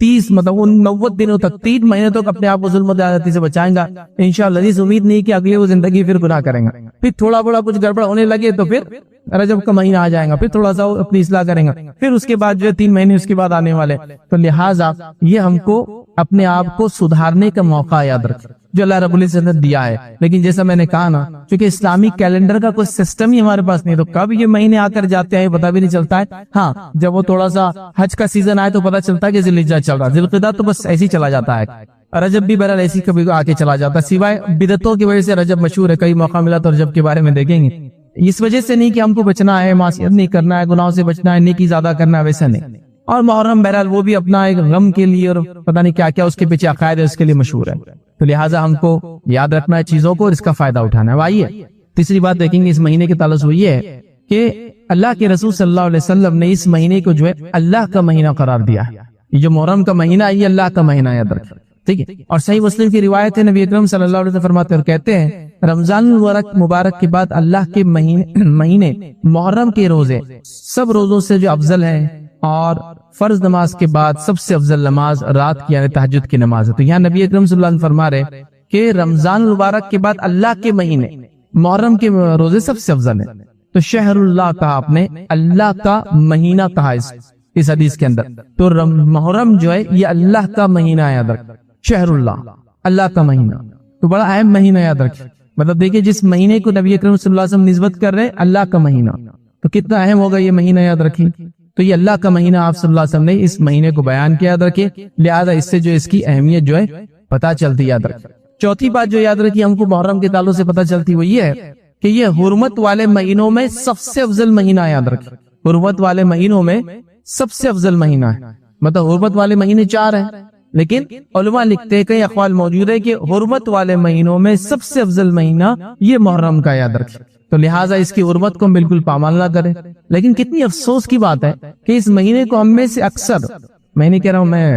30 مطلب 90 دنوں تک 3 مہینے تک اپنے آپ کو ظلم و زیادتی سے بچائیں گا، انشاءاللہ اس امید نہیں کہ اگلی وہ زندگی پھر گناہ کریں گا، پھر تھوڑا بڑا کچھ گڑبڑ ہونے لگے تو پھر رجب کا مہینہ آ جائے گا، پھر تھوڑا سا اپنی اصلاح کریں گا، پھر اس کے بعد جو ہے 3 مہینے اس کے بعد آنے والے، تو لہٰذا یہ ہم کو اپنے آپ کو سدھارنے کا موقع یاد رکھیں جو اللہ رب العزت نے دیا ہے۔ لیکن جیسا میں نے کہا نا، چونکہ اسلامی کیلنڈر کا کوئی سسٹم ہی ہمارے پاس نہیں، تو کب یہ مہینے آ کر جاتے ہیں پتہ بھی نہیں چلتا ہے۔ ہاں جب وہ تھوڑا سا حج کا سیزن آئے تو پتہ چلتا ہے کہ ذی الحجہ چل رہا ہے، ذی القعدہ تو بس ایسے ہی چلا جاتا ہے، رجب بھی بہرحال ایسی کبھی آ کے چلا جاتا ہے، سوائے بدعتوں کی وجہ سے رجب مشہور ہے، کئی موقع ملا تو رجب کے بارے میں دیکھیں گے۔ اس وجہ سے نہیں کہ ہم کو بچنا ہے، معصیت نہیں کرنا ہے، گناہوں سے بچنا ہے، نیکی زیادہ کرنا ہے، ویسا نہیں۔ اور محرم بہرحال وہ بھی اپنا ایک غم کے لیے اور پتہ نہیں کیا کیا اس کے پیچھے عقائد ہے اس کے لیے مشہور ہے، تو لہٰذا ہم کو یاد رکھنا ہے چیزوں کو اور اس کا فائدہ اٹھانا ہے۔ آئیے تیسری بات دیکھیں گے اس مہینے کے تعلق سے، یہ ہے کہ اللہ کے رسول صلی اللہ علیہ وسلم نے اس مہینے کو جو ہے اللہ کا مہینہ قرار دیا ہے۔ یہ جو محرم کا مہینہ ہے یہ اللہ کا مہینہ یاد رکھیں، ٹھیک ہے۔ اور صحیح مسلم کی روایت ہے، نبی اکرم صلی اللہ علیہ وسلم فرماتے اور کہتے ہیں رمضان المبارک کے بعد اللہ کے مہینے محرم کے روزے سب روزوں سے جو افضل ہیں، اور فرض نماز کے بعد سب سے افضل نماز رات کی یعنی تہجد کی نماز ہے۔ تو یہاں نبی اکرم صلی اللہ علیہ وسلم فرما رہے کہ رمضان المبارک کے بعد اللہ کے مہینے محرم کے روزے سب سے افضل ہیں، تو شہر اللہ کہا آپ نے، اللہ کا مہینہ کہا اس حدیث کے اندر، تو محرم جو ہے یہ اللہ کا مہینہ یاد رکھ، شہر اللہ کا مہینہ، تو بڑا اہم مہینہ یاد رکھ۔ مطلب دیکھیں جس مہینے کو نبی اکرم صلی اللہ علیہ وسلم نسبت کر رہے ہیں اللہ کا مہینہ، تو کتنا اہم ہوگا یہ مہینہ یاد رکھیں۔ تو یہ اللہ کا مہینہ آپ صلی اللہ علیہ وسلم نے اس مہینے کو بیان کیا، یاد رکھیں، لہذا اس سے جو اس کی اہمیت جو ہے پتہ چلتی، یاد رکھیں۔ چوتھی بات جو یاد رکھی ہم کو محرم کے تعلق سے پتہ چلتی وہ یہ ہے کہ یہ حرمت والے مہینوں میں سب سے افضل مہینہ، یاد رکھیں حرمت والے مہینوں میں سب سے افضل مہینہ ہے۔ مطلب حرمت والے مہینے 4 ہیں، لیکن علماء لکھتے ہیں، کئی اقوال موجود ہے کہ حرمت والے مہینوں میں سب سے افضل مہینہ یہ محرم کا، یاد رکھیں، تو لہٰذا اس کی حرمت کو ہم بالکل پامال نہ کریں۔ لیکن کتنی افسوس کی بات ہے کہ اس مہینے کو ہم میں سے اکثر، میں نہیں کہہ رہا ہوں میں